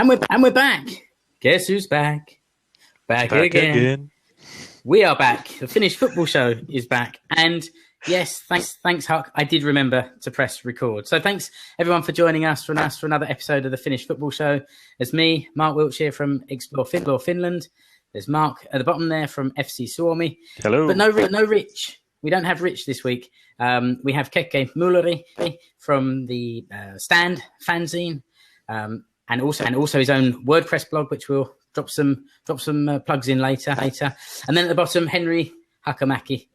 we're back. Guess who's back? Back again. We are back. The Finnish football show is back. And yes, thanks, Huck. I did remember to press record. So thanks everyone for joining us for another episode of the Finnish football show. There's me, Mark Wiltshire from Explore Finland. There's Mark at the bottom there from FC Suomi. Hello. But no Rich. We don't have Rich this week. We have Keke Mulleri from the Stand fanzine, and also his own WordPress blog, which we'll drop some plugs in later. And then at the bottom, Henry Huuhkajat,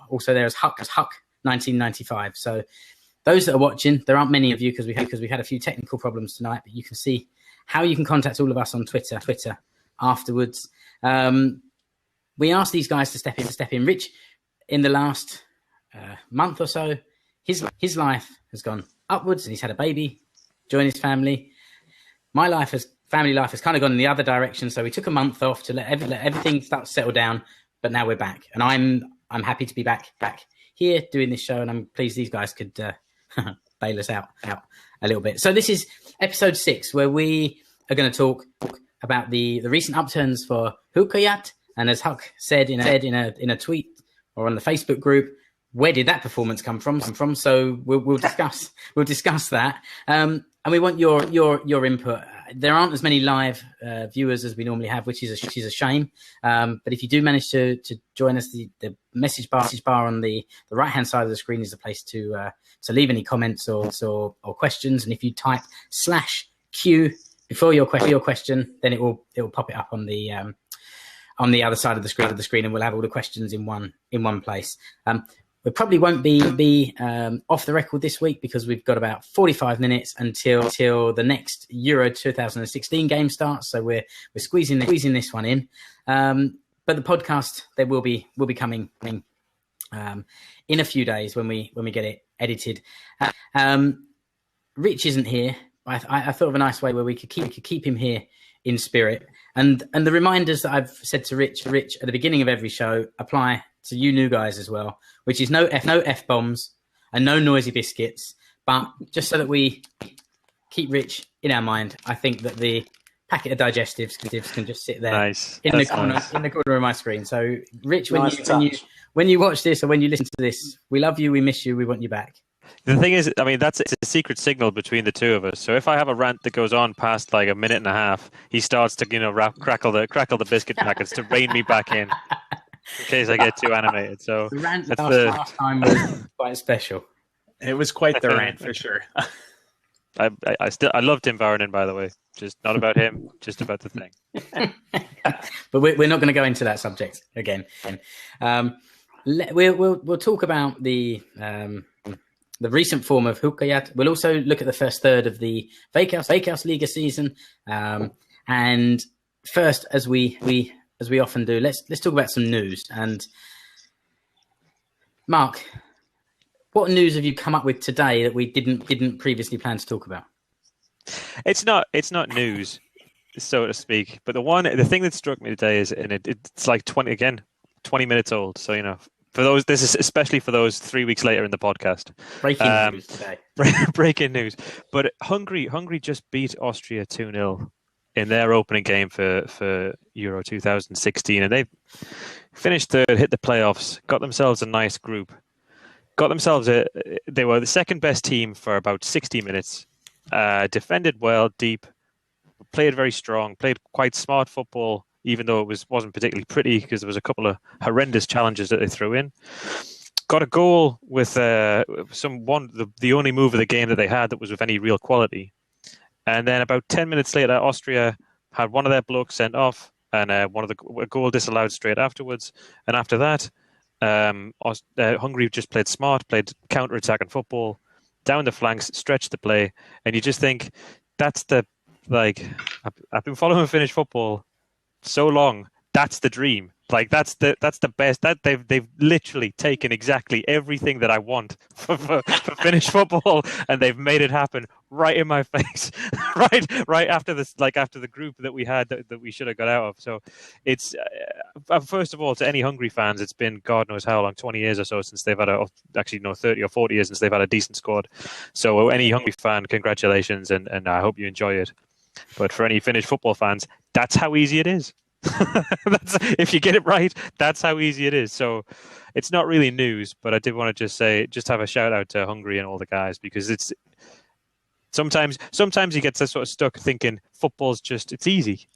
also there as Huck 1995. So those that are watching, there aren't many of you because we had a few technical problems tonight, but you can see how you can contact all of us on Twitter afterwards. We asked these guys to step in. Rich, in the last month or so, his life has gone upwards, and he's had a baby, joined his family. My family life has kind of gone in the other direction, so we took a month off to let everything start to settle down. But now we're back, and I'm happy to be back here doing this show, and I'm pleased these guys could bail us out a little bit. So this is episode 6, where we are going to talk about the recent upturns for Huuhkajat, and as Huck said in a tweet or on the Facebook group, where did that performance come from? So we'll discuss that, and we want your input. There aren't as many live viewers as we normally have, which is a shame. But if you do manage to join us, the message bar on the right hand side of the screen is the place to leave any comments or questions. And if you type /Q before your question, then it will pop it up on the other side of the screen, and we'll have all the questions in one place. We probably won't be off the record this week because we've got about 45 minutes until the next Euro 2016 game starts. So we're squeezing this one in. But the podcast will be coming in a few days when we get it edited. Rich isn't here. I thought of a nice way where we could keep him here in spirit. And the reminders that I've said to Rich at the beginning of every show apply to you new guys as well, which is no F-bombs and no noisy biscuits. But just so that we keep Rich in our mind, I think that the packet of digestives can just sit there in the corner of my screen. So, Rich, when you watch this or when you listen to this, we love you, we miss you, we want you back. The thing is, I mean, it's a secret signal between the two of us. So if I have a rant that goes on past like a minute and a half, he starts to crackle the biscuit packets to rein me back in case I get too animated. So the rant last time was quite special. It was quite the rant for sure. I love Tim Varinen, by the way. Just not about him, just about the thing. But we're not going to go into that subject again. We'll talk about the recent form of Huuhkajat. We'll also look at the first third of the Veikkausliiga season. And first, as we often do, let's talk about some news. And Mark, what news have you come up with today that we didn't previously plan to talk about? It's not news, so to speak. But the thing that struck me today is, and it's like 20 minutes old. So for those, this is especially for those 3 weeks later in the podcast. Breaking news today. Breaking news. But Hungary just beat Austria 2-0 in their opening game for Euro 2016, and they finished third, hit the playoffs, got themselves a nice group, they were the second best team for about 60 minutes, defended well, deep, played very strong, played quite smart football, even though it wasn't particularly pretty because there was a couple of horrendous challenges that they threw in. Got a goal with the only move of the game that they had that was with any real quality. And then about 10 minutes later, Austria had one of their blokes sent off and a goal disallowed straight afterwards. And after that, Hungary just played smart, played counter-attacking football, down the flanks, stretched the play. And you just think, I've been following Finnish football so long, that's the dream. Like that's the best. That they've literally taken exactly everything that I want for Finnish football, and they've made it happen right in my face, right after this, like after the group that we had that we should have got out of. So it's first of all, to any Hungary fans, it's been God knows how long, 20 years or so since they've had 30 or 40 years since they've had a decent squad. So any Hungary fan, congratulations, and I hope you enjoy it. But for any Finnish football fans, that's how easy it is. If you get it right, that's how easy it is. So it's not really news, but I did want to just have a shout out to Hungary and all the guys, because it's sometimes you get sort of stuck thinking football's it's easy.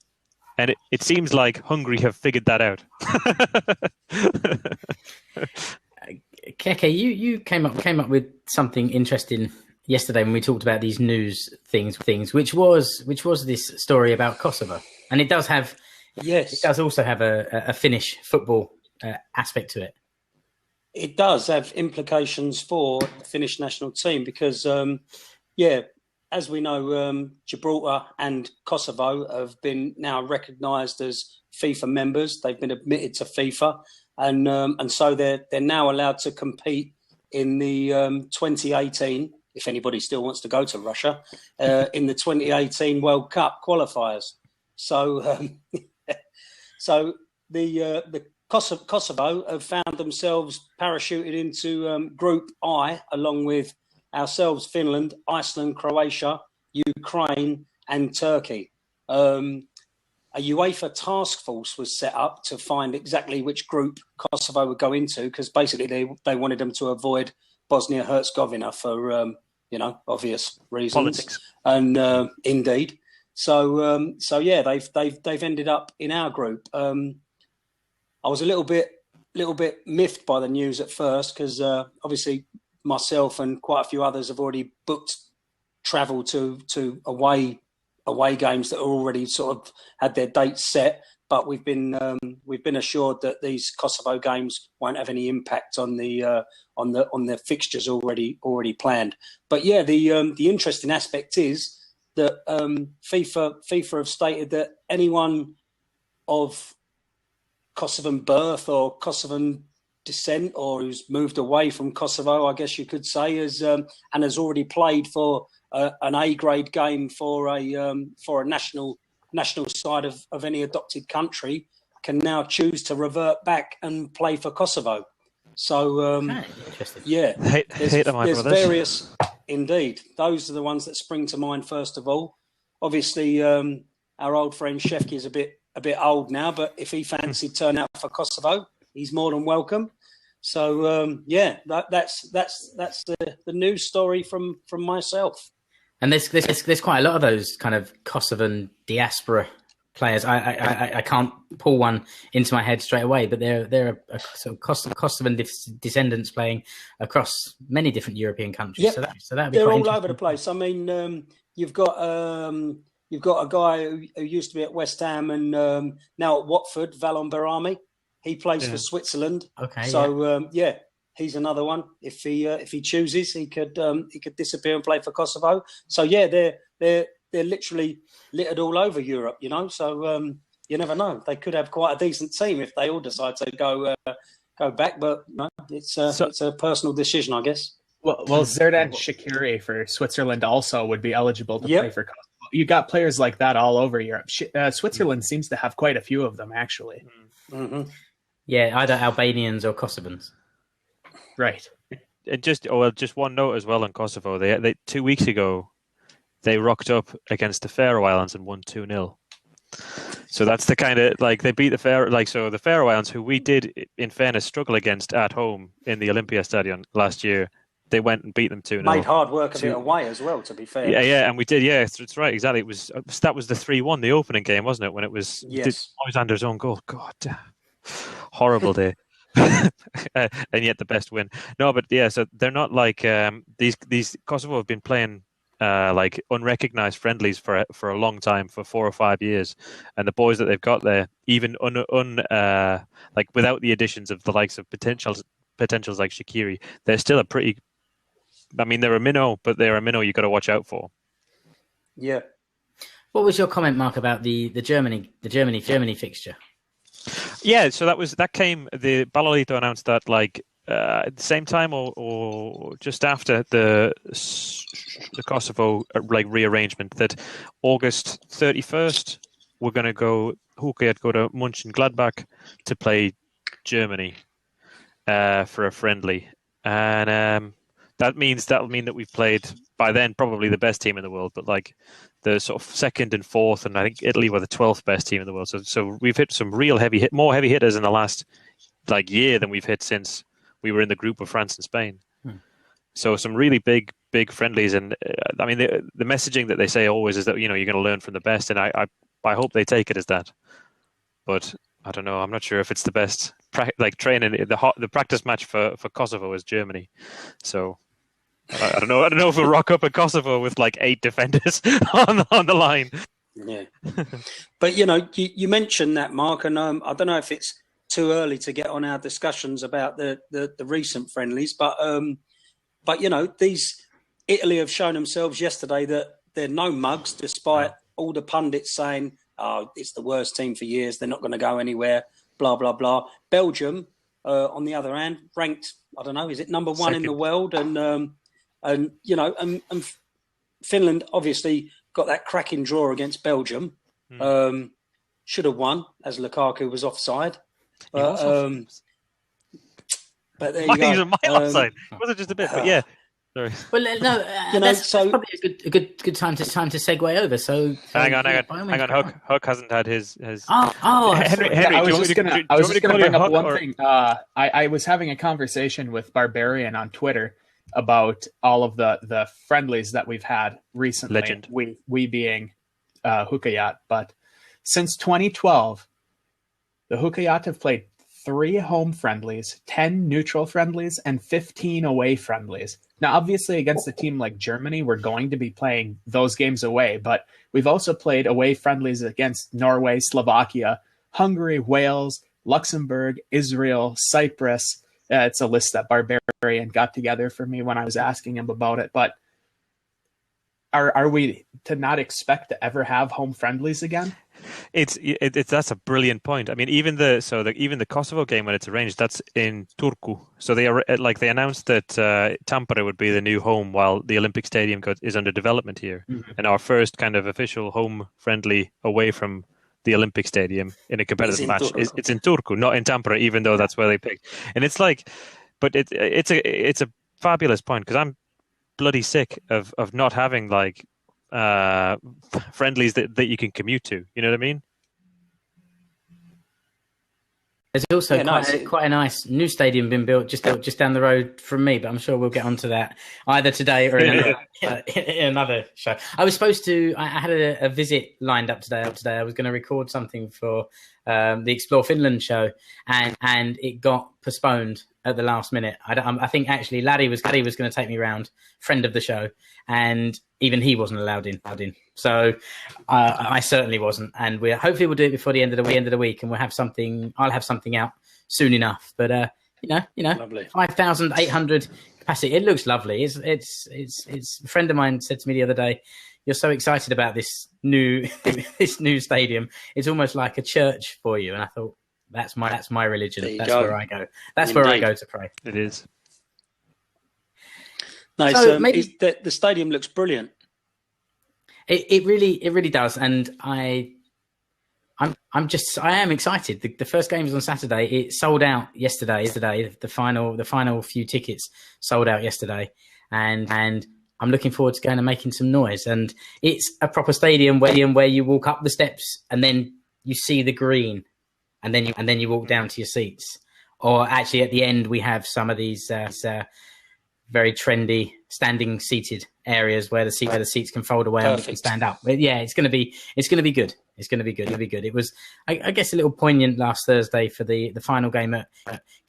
And it seems like Hungary have figured that out. Keke, you came up with something interesting yesterday when we talked about these news things, which was this story about Kosovo, and it does have also have a Finnish football aspect to it. It does have implications for the Finnish national team because, as we know, Gibraltar and Kosovo have been now recognised as FIFA members. They've been admitted to FIFA, and so they're now allowed to compete in the 2018. If anybody still wants to go to Russia, in the 2018 World Cup qualifiers. So, the Kosovo have found themselves parachuted into Group I, along with ourselves, Finland, Iceland, Croatia, Ukraine, and Turkey. A UEFA task force was set up to find exactly which group Kosovo would go into, because basically they wanted them to avoid Bosnia-Herzegovina for obvious reasons. Politics. And indeed, so they've ended up in our group. I was a little bit miffed by the news at first because obviously myself and quite a few others have already booked travel to away games that are already sort of had their dates set. But we've been assured that these Kosovo games won't have any impact on the fixtures already planned. But yeah, the interesting aspect is that FIFA have stated that anyone of Kosovan birth or Kosovan descent, or who's moved away from Kosovo, I guess you could say, and has already played for an A grade game for a national side of any adopted country, can now choose to revert back and play for Kosovo. So interesting. There's various. Indeed, those are the ones that spring to mind first of all. Obviously, our old friend Shefki is a bit old now, but if he fancied turn out for Kosovo, he's more than welcome. So that's the news story from myself. And there's quite a lot of those kind of Kosovan diaspora players. I can't pull one into my head straight away, but they're a sort of Kosovan descendants playing across many different European countries. Yep. So that'd be they're quite all over the place. I mean, you've got a guy who used to be at West Ham and now at Watford, Valon Berami. He plays for Switzerland. Okay. So he's another one. If he chooses, he could disappear and play for Kosovo. So yeah, they're literally littered all over Europe, you know. So you never know. They could have quite a decent team if they all decide to go back. But no, it's a personal decision, I guess. Well, Zerdan Shaqiri for Switzerland also would be eligible to play for Kosovo. You got players like that all over Europe. Switzerland seems to have quite a few of them, actually. Mm-hmm. Yeah, either Albanians or Kosovans. Right. And just one note as well on Kosovo. They 2 weeks ago, they rocked up against the Faroe Islands and won 2-0. So that's the kind of, like, they beat the the Faroe Islands, who we did, in fairness, struggle against at home in the Olympia Stadion last year. They went and beat them 2-0. Made hard work of it away as well, to be fair. Yeah, and we did. Yeah, that's right. Exactly. That was the 3-1, the opening game, wasn't it? When it was Alexander's own goal. God, horrible day. And yet the best win. No, but yeah. So they're not like these. Kosovo have been playing like unrecognized friendlies for a long time, for 4 or 5 years, and the boys that they've got there, even like without the additions of the likes of potentials like Shaqiri, they're still a pretty. I mean, they're a minnow, but they're a minnow you got to watch out for. Yeah. What was your comment, Mark, about the Germany fixture? Yeah, so that came. The Balolito announced that at the same time or just after the Kosovo rearrangement, that August 31st we're going to go. Huuhkajat go to Mönchengladbach to play Germany for a friendly, and that'll mean that we've played by then probably the best team in the world, but like the sort of second and fourth, and I think Italy were the 12th best team in the world. So we've hit some real more heavy hitters in the last like year than we've hit since we were in the group of France and Spain. So some really big friendlies, and I mean the messaging that they say always is that you're going to learn from the best, and I hope they take it as that. But I don't know. I'm not sure if it's the best training. The practice match for Kosovo is Germany, so I don't know. I don't know if we'll rock up at Kosovo with like 8 defenders on the line. Yeah, but you mentioned that, Mark, and I don't know if it's too early to get on our discussions about the recent friendlies, but these Italy have shown themselves yesterday that they're no mugs, despite all the pundits saying, "Oh, it's the worst team for years. They're not going to go anywhere." Blah blah blah. Belgium, on the other hand, ranked, I don't know, is it number 1 in the world? And Finland obviously got that cracking draw against Belgium. Should have won, as Lukaku was offside. But there you go. He was a mile offside. Was it just a bit? But yeah. Sorry. Well, no, that's probably a good time to segue over. So hang on. Huck hasn't had his. Henry, I was just going to bring up one thing. I was having a conversation with Barbarian on Twitter about all of the friendlies that we've had recently. Legend. We being Huuhkajat, but since 2012, the Huuhkajat have played 3 home friendlies, 10 neutral friendlies, and 15 away friendlies. Now, obviously, against a team like Germany, we're going to be playing those games away, but we've also played away friendlies against Norway, Slovakia, Hungary, Wales, Luxembourg, Israel, Cyprus. It's a list that Barbarian got together for me when I was asking him about it. But are we to not expect to ever have home friendlies again? It's that's a brilliant point. I mean, even the Kosovo game when it's arranged, that's in Turku. So they announced that Tampere would be the new home while the Olympic Stadium is under development here, and our first kind of official home friendly away from the Olympic Stadium in a competitive match it's in Turku, not in Tampere, even though that's where they picked. And it's like, but it's a fabulous point, because I'm bloody sick of not having like friendlies that you can commute to. You know what I mean? There's also quite a nice new stadium been built just down the road from me, but I'm sure we'll get onto that either today or in another show. I was supposed to. I had a visit lined up today. I was going to record something for the Explore Finland show, and it got postponed at the last minute. I think actually Laddie was going to take me round, friend of the show, and even he wasn't allowed in. So I certainly wasn't, and hopefully we'll do it before the end of the week, and we'll have something. I'll have something out soon enough. But lovely. 5,800 capacity. It looks lovely. It's a friend of mine said to me the other day, "You're so excited about this new stadium. It's almost like a church for you." And I thought, that's my religion. That's where I go. That's Indeed. Where I go to pray. It is. No, so the stadium looks brilliant. It really does, and I am excited. The first game was on Saturday. It sold out yesterday. The final few tickets sold out yesterday, and I'm looking forward to going and making some noise. And it's a proper stadium where you walk up the steps and then you see the green, and then you walk down to your seats. Or actually, at the end, we have some of these very trendy standing seated areas where the seats can fold away and you can stand up. But yeah, it's going to be good. It's going to be good. It was, I guess, a little poignant last Thursday for the final game at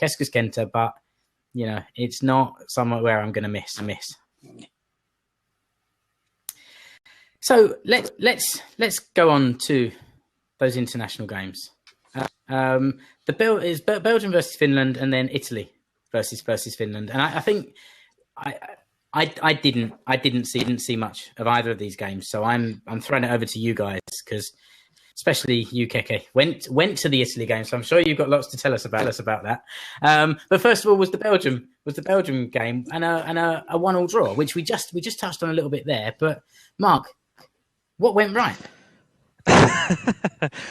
Keskuskenttä, but it's not somewhere where I'm going to miss. So let's go on to those international games. Is Belgium versus Finland, and then Italy versus Finland. And I think I didn't see much of either of these games. So I'm throwing it over to you guys, because especially you, Keke, went to the Italy game. So I'm sure you've got lots to tell us about that. But first of all, was the Belgium game and a 1-1 draw, which we just touched on a little bit there. But Mark, what went right?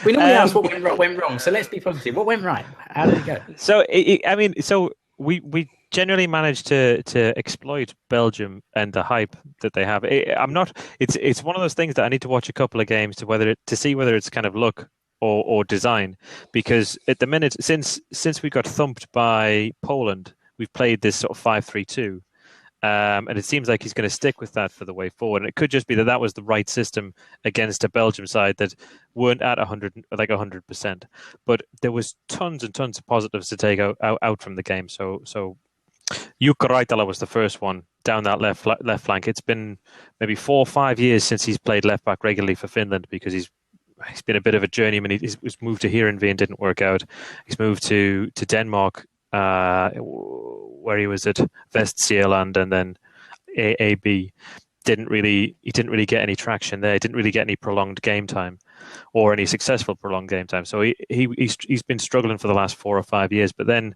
We normally ask what went wrong, so let's be positive. What went right? How did it go? So we generally managed to exploit Belgium and the hype that they have. It's one of those things that I need to watch a couple of games to see whether it's kind of luck or design, because at the minute since we got thumped by Poland, we've played this sort of 5-3-2. And it seems like he's going to stick with that for the way forward. And it could just be that was the right system against a Belgium side that weren't at 100%. But there was tons and tons of positives to take out from the game. So Huuhkajat was the first one down that left flank. It's been maybe 4 or 5 years since he's played left back regularly for Finland, because he's been a bit of a journeyman. He's moved to Heerenveen and didn't work out. He's moved to Denmark, where he was at Vestsealand and then AAB. He didn't really get any traction there. He didn't really get any prolonged game time or any successful prolonged game time. So he's been struggling for the last 4 or 5 years. But then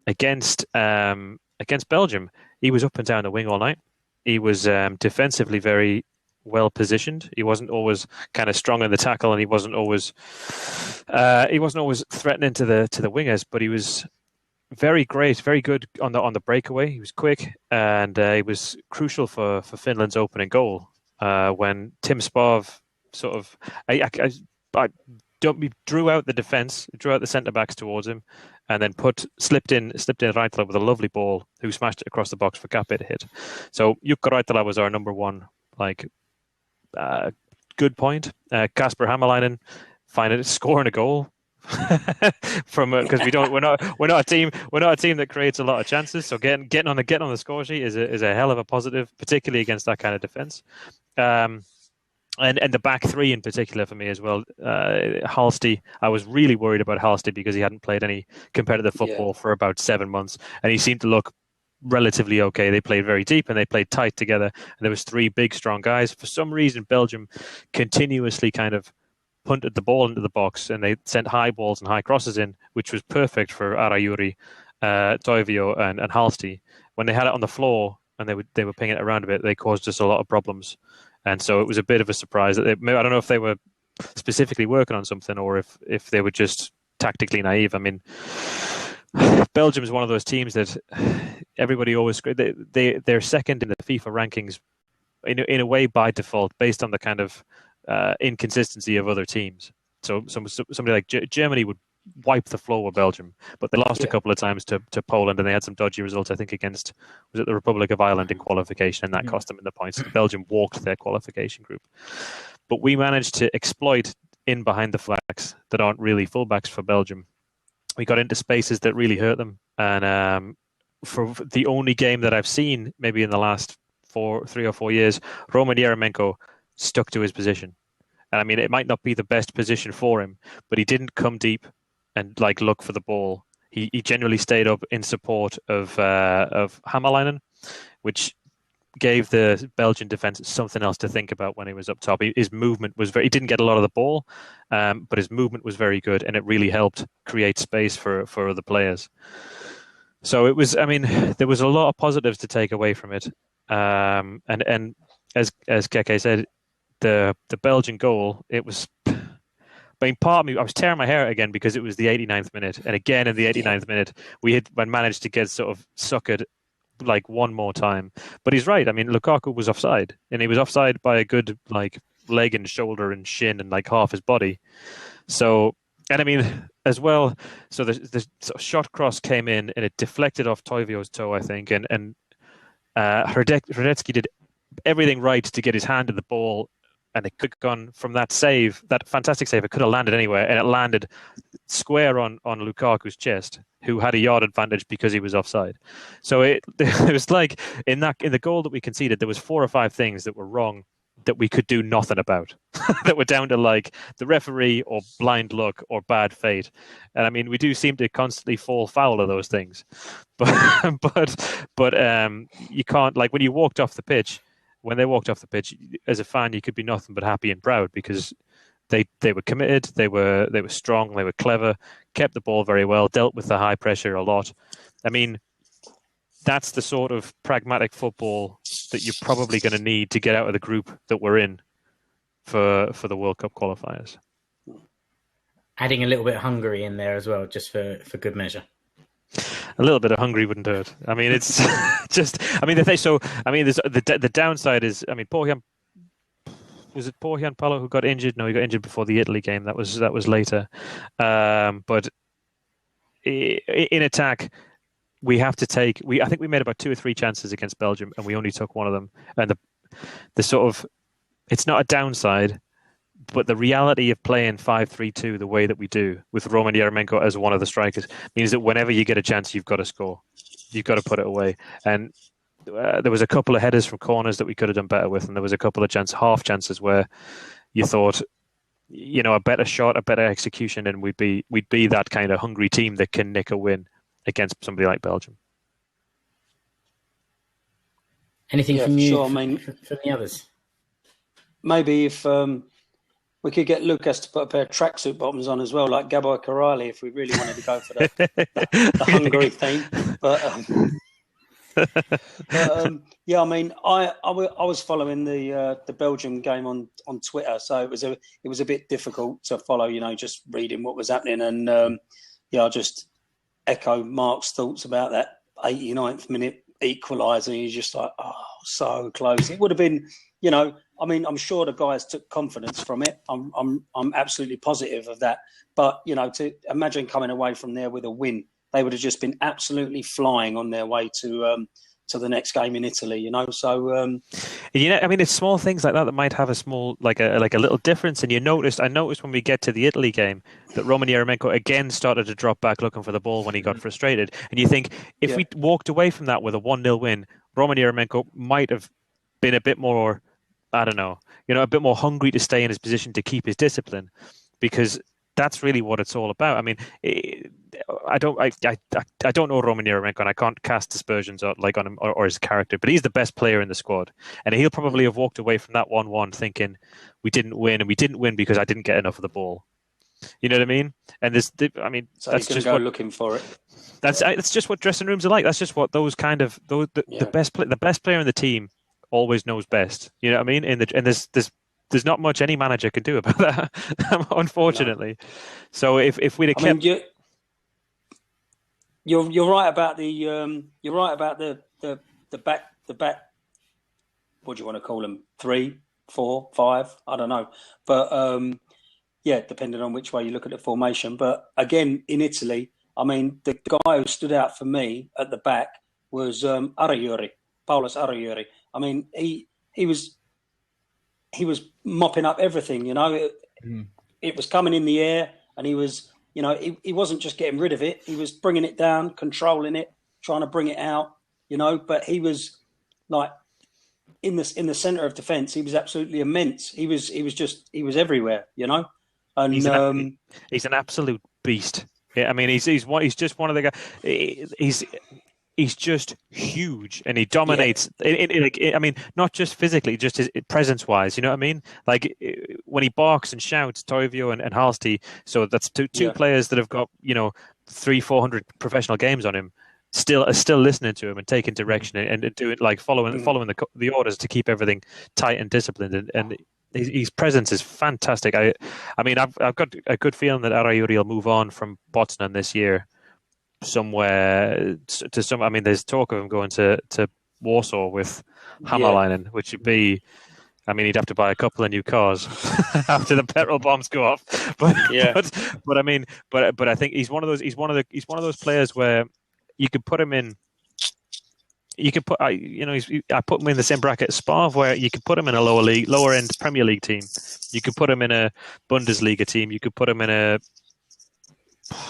against Belgium, he was up and down the wing all night. He was defensively very well positioned. He wasn't always kind of strong in the tackle, and he wasn't always threatening to the wingers. But he was very good on the breakaway. He was quick, and he was crucial for Finland's opening goal when Tim Spav sort of drew out the defense, drew out the centre backs towards him, and then slipped in Raitala with a lovely ball, who smashed it across the box for Kape to hit. So Huuhkajat was our number one good point. Kasper Hämäläinen scoring a goal. Because we're not a team that creates a lot of chances. So getting on the score sheet is a hell of a positive, particularly against that kind of defense. And the back three in particular for me as well. Halsti, I was really worried about Halsti because he hadn't played any competitive football for about 7 months, and he seemed to look relatively okay. They played very deep and they played tight together, and there was 3 big strong guys. For some reason, Belgium continuously kind of punted the ball into the box, and they sent high balls and high crosses in, which was perfect for Arajuri, Toivio and Halsti. When they had it on the floor and they were pinging it around a bit, they caused us a lot of problems. And so it was a bit of a surprise. I don't know if they were specifically working on something or if they were just tactically naive. I mean, Belgium is one of those teams that everybody always they're second in the FIFA rankings in a way by default, based on the kind of inconsistency of other teams. So somebody like Germany would wipe the floor with Belgium, but they lost a couple of times to Poland, and they had some dodgy results, I think, against the Republic of Ireland in qualification, and that cost them in the points. Belgium walked their qualification group. But we managed to exploit in behind the flanks that aren't really fullbacks for Belgium. We got into spaces that really hurt them, and for the only game that I've seen, maybe in the last 3 or 4 years, Roman Yeremenko stuck to his position. And I mean, it might not be the best position for him, but he didn't come deep and look for the ball. He generally stayed up in support of Hämäläinen, which gave the Belgian defense something else to think about when he was up top. His movement was he didn't get a lot of the ball, but his movement was very good, and it really helped create space for other players. So it was, I mean, there was a lot of positives to take away from it. And as Keke said, the Belgian goal, it was, I mean, part of me, I was tearing my hair out again because it was the 89th minute. And again, in the 89th minute, we had managed to get sort of suckered one more time. But he's right. I mean, Lukaku was offside, and he was offside by a good leg and shoulder and shin and half his body. So, and I mean, as well, so the sort of shot cross came in and it deflected off Toivio's toe, I think. And Hradecky did everything right to get his hand in the ball, and it could have gone from that save, that fantastic save. It could have landed anywhere, and it landed square on Lukaku's chest, who had a yard advantage because he was offside. So it was in the goal that we conceded, there was 4 or 5 things that were wrong that we could do nothing about, that were down to the referee or blind luck or bad fate. And I mean, we do seem to constantly fall foul of those things, but you can't, when you walked off the pitch. When they walked off the pitch, as a fan, you could be nothing but happy and proud because they were committed, they were strong, they were clever, kept the ball very well, dealt with the high pressure a lot. I mean, that's the sort of pragmatic football that you're probably going to need to get out of the group that we're in for the World Cup qualifiers. Adding a little bit of Hungary in there as well, just for good measure. a little bit of hungry wouldn't hurt. I mean, it's just. I mean, there's the downside is. I mean, was it Pohjan Palo who got injured? No, he got injured before the Italy game. That was later. But in attack, we have to take. I think we made about 2 or 3 chances against Belgium, and we only took one of them. And the sort of, it's not a downside, but the reality of playing 5-3-2 the way that we do with Roman Yarmolenko as one of the strikers means that whenever you get a chance, you've got to score. You've got to put it away. And there was a couple of headers from corners that we could have done better with, and there was a couple of half chances where you thought, a better shot, a better execution, and we'd be that kind of hungry team that can nick a win against somebody like Belgium. Anything from you? Sure. From the others? Maybe if we could get Lucas to put a pair of tracksuit bottoms on as well, like Gabor Kiraly, if we really wanted to go for the Hungary theme. But yeah, I mean, I was following the Belgium game on Twitter, so it was a bit difficult to follow, just reading what was happening, and I just echo Mark's thoughts about that 89th minute equaliser. He's just like, oh, so close. It would have been, I mean, I'm sure the guys took confidence from it. I'm absolutely positive of that. But to imagine coming away from there with a win, they would have just been absolutely flying on their way to the next game in Italy. So I mean, it's small things like that might have a small, like a little difference. And I noticed when we get to the Italy game that Roman Yarmolenko again started to drop back looking for the ball when he got frustrated. And you think if we walked away from that with a 1-0 win, Roman Yarmolenko might have been a bit more, I don't know, a bit more hungry to stay in his position to keep his discipline, because that's really what it's all about. I mean, I don't know Roman Yarmolenko, and I can't cast aspersions on him or his character, but he's the best player in the squad, and he'll probably have walked away from that 1-1 thinking we didn't win because I didn't get enough of the ball. You know what I mean? And so that's just looking for it. That's just what dressing rooms are like. That's just what the best player in the team always knows best. You know what I mean? And there's not much any manager can do about that, unfortunately. No. So if we'd have kept, you're right about the back. What do you want to call them? 3, 4, 5? I don't know, but depending on which way you look at the formation. But again, in Italy, I mean, the guy who stood out for me at the back was Paulus Arajuri. I mean, he was mopping up everything, It was coming in the air, and he was, he wasn't just getting rid of it. He was bringing it down, controlling it, trying to bring it out, but he was like in the center of defense. He was absolutely immense. He was everywhere, And he's an absolute beast. Yeah, I mean, he's just one of the guys. He's just huge, and he dominates. Yeah. I mean, not just physically, just his presence-wise. You know what I mean? Like when he barks and shouts, Toivio and Halsti. So that's two players that have got 300-400 professional games on him. Still listening to him and taking direction and doing following the orders to keep everything tight and disciplined. And his presence is fantastic. I mean, I've got a good feeling that Arajuri will move on from Botnan this year. Somewhere to some. I mean, there's talk of him going to Warsaw with Hammerleinen, which would be. I mean, he'd have to buy a couple of new cars after the petrol bombs go off. But I think he's one of those players where you could put him in. You could put I put him in the same bracket as Spav, where you could put him in a lower end Premier League team. You could put him in a Bundesliga team. You could put him in a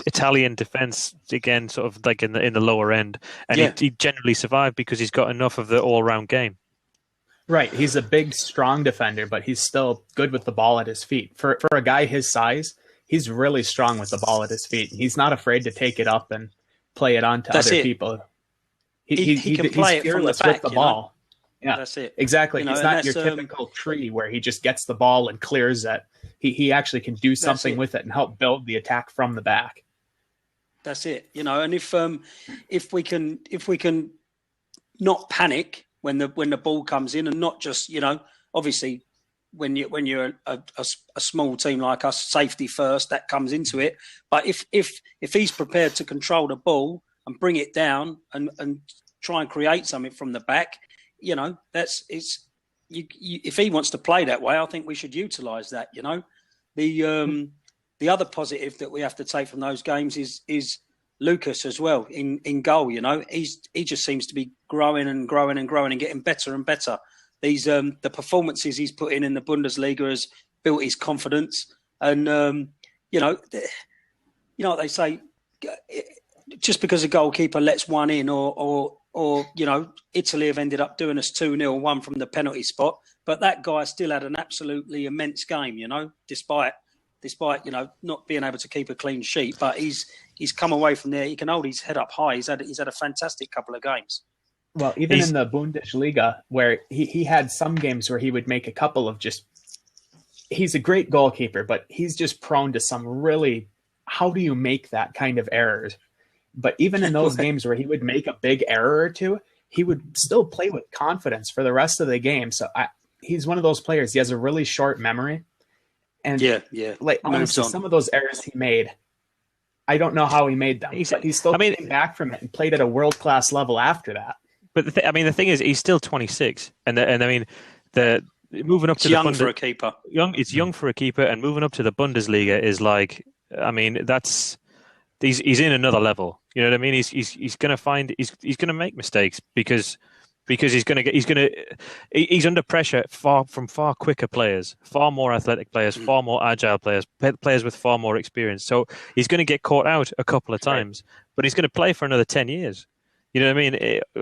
Italian defense again, sort of like in the lower end, and he generally survived because he's got enough of the all-round game. Right, he's a big, strong defender, but he's still good with the ball at his feet. For a guy his size, he's really strong with the ball at his feet. He's not afraid to take it up and play it on to other people. He can play it from the back with the ball. Yeah, that's it. Exactly. He's not your typical tree where he just gets the ball and clears it. He actually can do something with it and help build the attack from the back. That's it. And if we can not panic when the ball comes in, and not just obviously when you're a small team like us, safety first, that comes into it. But if he's prepared to control the ball and bring it down and try and create something from the back. You know, if he wants to play that way, I think we should utilise that. You know, the other positive that we have to take from those games is Lucas as well in goal. You know, he just seems to be growing and growing and growing and getting better and better. These the performances he's put in the Bundesliga has built his confidence, and you know what they say. Just because a goalkeeper lets one in, or you know, Italy have ended up doing us 2-0, one from the penalty spot, but that guy still had an absolutely immense game. You know, despite you know not being able to keep a clean sheet, but he's come away from there. He can hold his head up high. He's had a fantastic couple of games. Well, even in the Bundesliga, where he had some games where he would make a couple of he's a great goalkeeper, but he's just prone to some really, how do you make that kind of errors? But even in those games where he would make a big error or two, he would still play with confidence for the rest of the game. So he's one of those players. He has a really short memory. And like honestly, some of those errors he made, I don't know how he made them. He still came back from it and played at a world-class level after that. But the thing is, he's still 26, and I mean, moving up to young for a keeper. It's young for a keeper, and moving up to the Bundesliga is like, I mean, he's in another level. You know what I mean? He's going to make mistakes because he's under pressure from far quicker players, far more athletic players, far more agile players with far more experience. So he's going to get caught out a couple of times, but he's going to play for another 10 years. You know what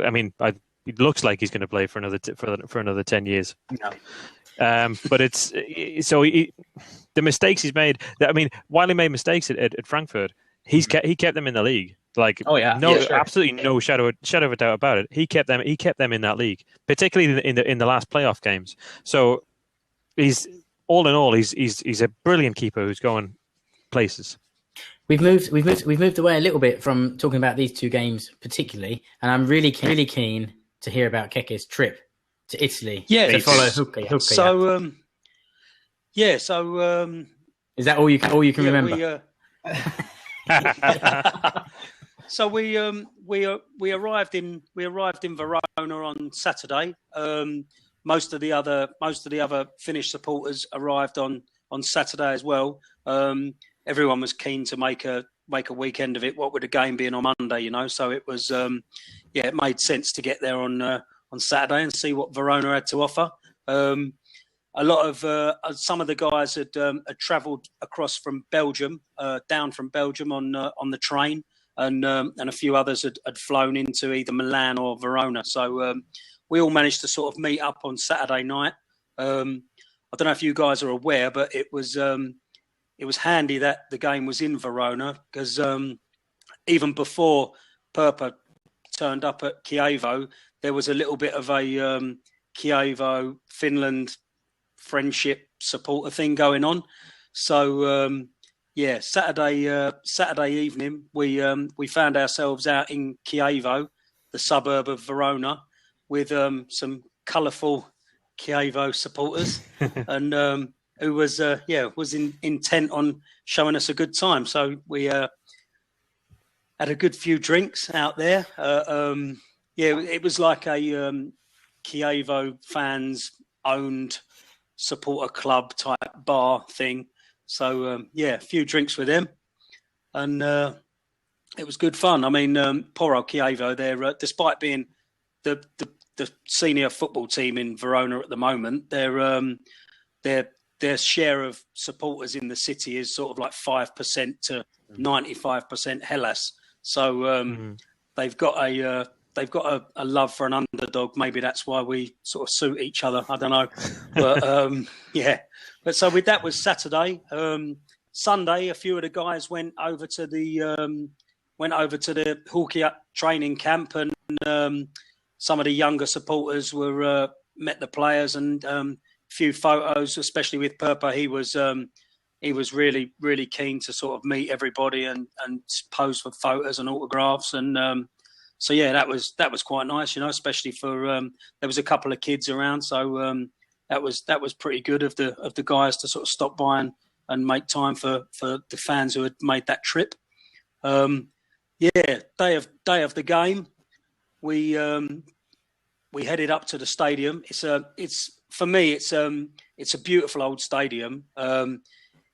I mean? It looks like he's going to play for another 10 years. No. But the mistakes he's made. I mean, while he made mistakes at Frankfurt, he kept them in the league. Like, absolutely no shadow of a doubt about it. He kept them in that league, particularly in the last playoff games. So he's all in all, he's a brilliant keeper who's going places. We've moved away a little bit from talking about these two games particularly, and I'm really keen to hear about Keke's trip to Italy to follow Huuhkajat. So is that all you can remember? So we arrived in Verona on Saturday. Most of the other Finnish supporters arrived on Saturday as well. Everyone was keen to make a weekend of it. What with the game being on Monday, you know, so it was it made sense to get there on Saturday and see what Verona had to offer. A lot of some of the guys had travelled across from Belgium, down from Belgium on the train, and a few others had flown into either Milan or Verona. So we all managed to sort of meet up on Saturday night. I don't know if you guys are aware, but it was handy that the game was in Verona because even before Perpa turned up at Chievo, there was a little bit of a Chievo Finland friendship supporter thing going on. So Saturday evening we found ourselves out in Chievo, the suburb of Verona, with some colourful Chievo supporters and who was intent on showing us a good time. So we had a good few drinks out there. It was like a Chievo fans owned supporter club type bar thing. So a few drinks with them, and it was good fun. I mean, poor old Chievo, they're despite being the senior football team in Verona at the moment, their share of supporters in the city is sort of like 5% to 95% Hellas. So they've got a love for an underdog. Maybe that's why we sort of suit each other. I don't know, but But so with that was Saturday. Sunday, a few of the guys went over to the Huuhkajat training camp, and some of the younger supporters were met the players, and few photos, especially with Perpa. He was really, really keen to sort of meet everybody and pose for photos and autographs. And so, yeah, that was quite nice, especially for there was a couple of kids around. So that was pretty good of the guys to sort of stop by and make time for the fans who had made that trip. Yeah, day of the game, we headed up to the stadium. It's for me, it's a beautiful old stadium.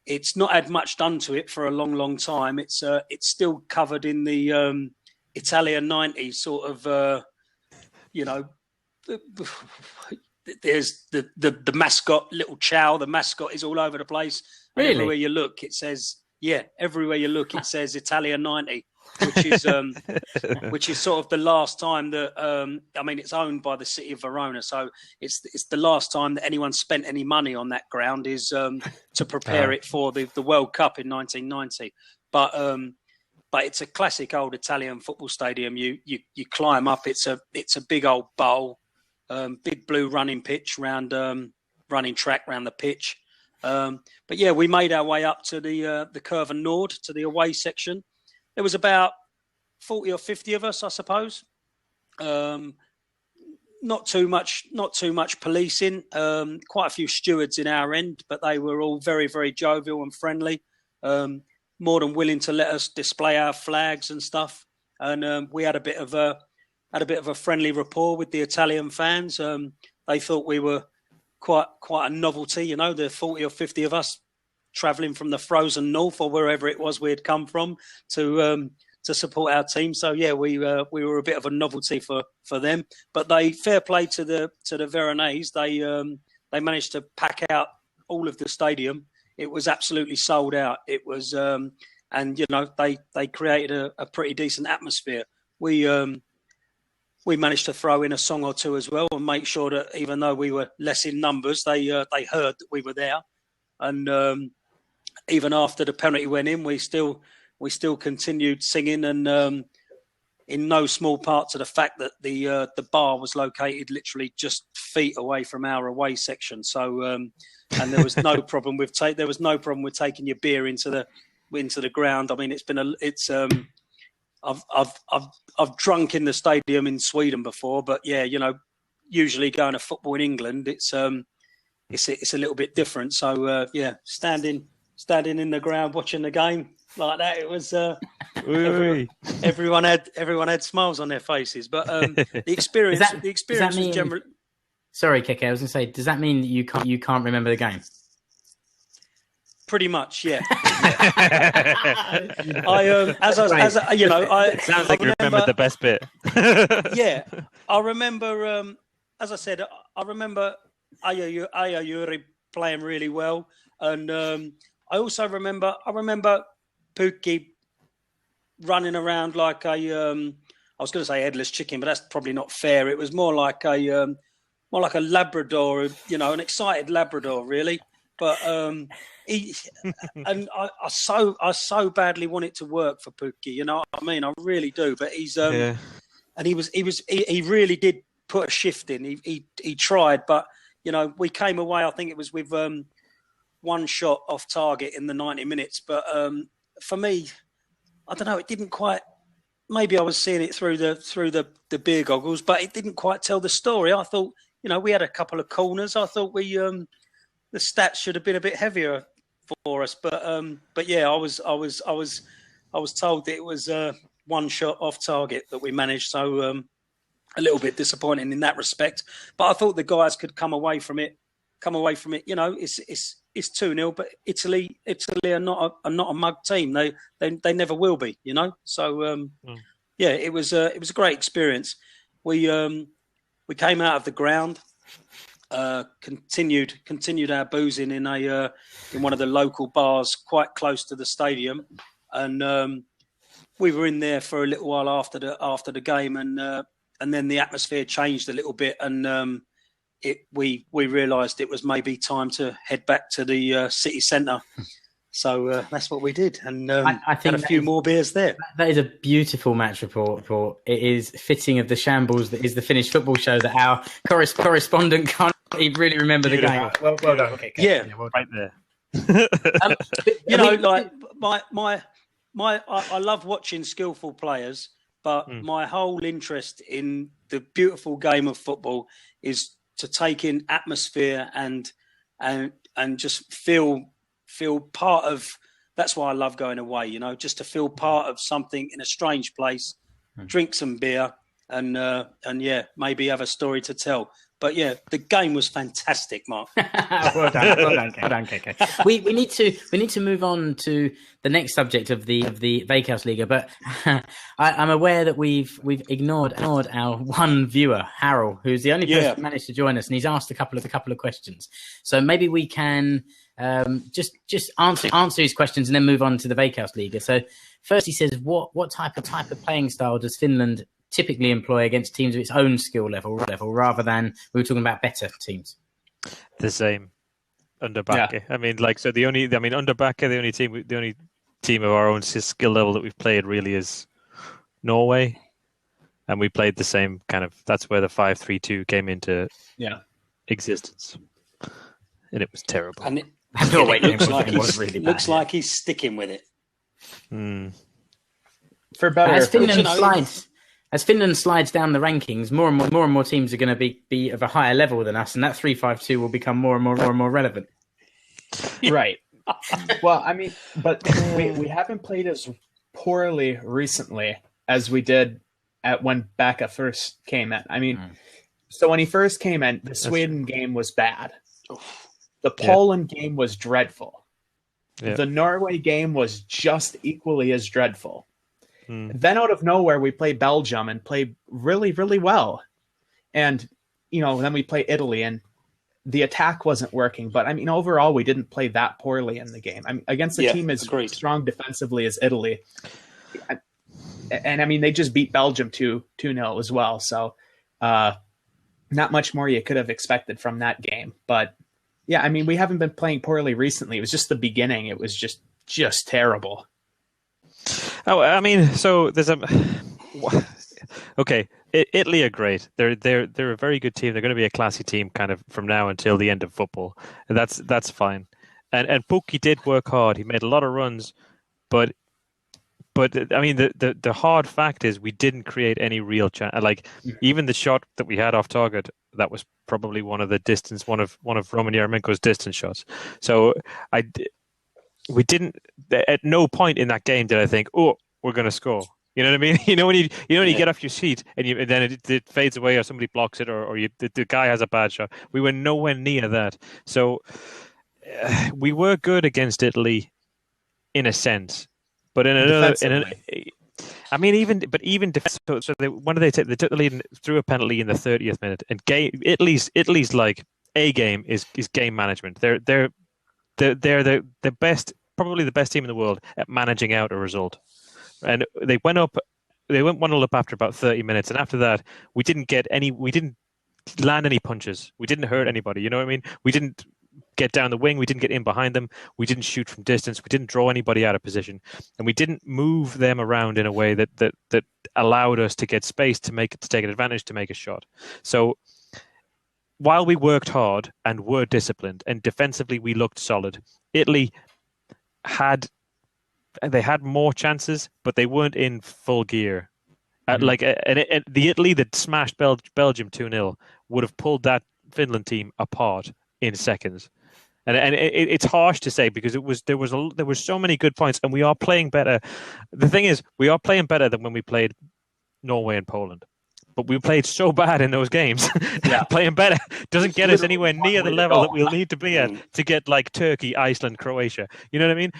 It's not had much done to it for a long, long time. It's still covered in the Italian 90s sort of, there's the mascot, little Chow. The mascot is all over the place. And Really? everywhere you look, it says, everywhere you look, it says Italian 90, which is sort of the last time that, it's owned by the city of Verona. So it's the last time that anyone spent any money on that ground is to prepare it for the World Cup in 1990. But it's a classic old Italian football stadium. You climb up. It's a big old bowl, big blue running pitch running track round the pitch. But yeah, we made our way up to the Curva Nord, to the away section. There was about 40 or 50 of us, I suppose. Not too much policing. Quite a few stewards in our end, but they were all very, very jovial and friendly. More than willing to let us display our flags and stuff. And we had a bit of a friendly rapport with the Italian fans. They thought we were quite a novelty, the 40 or 50 of us travelling from the frozen north or wherever it was we had come from to support our team. So yeah, we were a bit of a novelty for them. But fair play to the Veronese. They managed to pack out all of the stadium. It was absolutely sold out. It was, they created a pretty decent atmosphere. We managed to throw in a song or two as well and make sure that even though we were less in numbers, they heard that we were there. And even after the penalty went in, we still continued singing, and in no small part to the fact that the bar was located literally just feet away from our away section. So and there was no problem with taking your beer into the ground. I mean, I've drunk in the stadium in Sweden before, but yeah, usually going to football in England, it's a little bit different. So standing in the ground watching the game like that, it was everyone had smiles on their faces. But the experience was generally. Sorry, Keke, I was going to say, does that mean that you can't remember the game? Pretty much, yeah. It sounds like you remember the best bit. Yeah, I remember. As I said, I remember Ayayuri playing really well, and I also remember Pukki running around like I was going to say headless chicken, but that's probably not fair. It was more like a Labrador, an excited Labrador, really. But I so badly want it to work for Pukki. You know what I mean? I really do. But and he really did put a shift in. He tried, but we came away. I think it was with one shot off target in the 90 minutes. But for me, I don't know. It didn't quite. Maybe I was seeing it through the beer goggles, but it didn't quite tell the story. I thought, we had a couple of corners. I thought the stats should have been a bit heavier for us. But yeah, I was told that it was one shot off target that we managed. So a little bit disappointing in that respect. But I thought the guys could come away from it. It's 2-0, but Italy are not a mug team. They never will be. So yeah, it was a great experience. We came out of the ground, continued our boozing in one of the local bars quite close to the stadium, and we were in there for a little while after the game, and then the atmosphere changed a little bit, and we realised it was maybe time to head back to the city centre. So that's what we did, and I think had a few more beers there. That is a beautiful match report. It is fitting of the shambles that is the Finnish football show that our correspondent can't really remember the game. Well done, Keke. Yeah, well done. Right there. I love watching skillful players, but my whole interest in the beautiful game of football is to take in atmosphere and just feel part of that's why I love going away. You know, just to feel part of something in a strange place, drink some beer, and yeah, maybe have a story to tell. But yeah, the game was fantastic, Mark. well done, Keke. We need to move on to the next subject of the Veikkausliiga, but I'm aware that we've ignored our one viewer, Harold, who's the only person who managed to join us, and he's asked a couple of questions. So maybe we can just answer his questions and then move on to the Veikkausliiga. So first, he says, what type of playing style does Finland typically employ against teams of its own skill level, rather than we were talking about better teams? The same under Backe. Yeah. I mean, under Backe, the only team of our own skill level that we've played really is Norway, and we played the same kind of. That's where the 5-3-2 came into existence, and it was terrible. And Norway looks like he's sticking with it. For better, as Finland slides down the rankings, more and more teams are going to be of a higher level than us, and that 3-5-2 will become more and more relevant. Right. Well, I mean, but we haven't played as poorly recently as we did when Backe first came in. I mean, so when he first came in, the Sweden game was bad. The Poland game was dreadful. Yeah. The Norway game was just equally as dreadful. Then out of nowhere, we play Belgium and play really, really well. And, then we play Italy and the attack wasn't working. But, I mean, overall, we didn't play that poorly in the game. I mean, against a team as strong defensively as Italy. And, I mean, they just beat Belgium 2-0 as well. So, not much more you could have expected from that game. But, yeah, I mean, we haven't been playing poorly recently. It was just the beginning. It was just terrible. Oh, I mean, so there's okay. Italy are great. They're a very good team. They're going to be a classy team, kind of from now until the end of football, and that's fine. And Pukki did work hard. He made a lot of runs, but I mean, the hard fact is we didn't create any real chance. Like even the shot that we had off target, that was probably one of Roman Yarmolenko's distance shots. So we didn't. At no point in that game did I think, "Oh, we're going to score." You know what I mean? When you get off your seat and then it fades away, or somebody blocks it, or the guy has a bad shot. We were nowhere near that. So we were good against Italy, in a sense, but in another. I mean, even so what did they take? They took the lead through a penalty in the 30th minute, and Italy's like A game is game management. They're the best, probably the best team in the world at managing out a result. And they went 1-0 up after about 30 minutes, and after that we didn't land any punches. We didn't hurt anybody. You know what I mean? We didn't get down the wing. We didn't get in behind them. We didn't shoot from distance. We didn't draw anybody out of position, and we didn't move them around in a way that allowed us to get space to take an advantage to make a shot. So while we worked hard and were disciplined, and defensively we looked solid, Italy had more chances, but they weren't in full gear. The Italy that smashed Belgium 2-0 would have pulled that Finland team apart in seconds. And it's harsh to say because there were so many good points, and we are playing better. The thing is, we are playing better than when we played Norway and Poland. But we played so bad in those games. Yeah. Playing better doesn't get us anywhere near the level that we'll need to be at to get like Turkey, Iceland, Croatia. You know what I mean?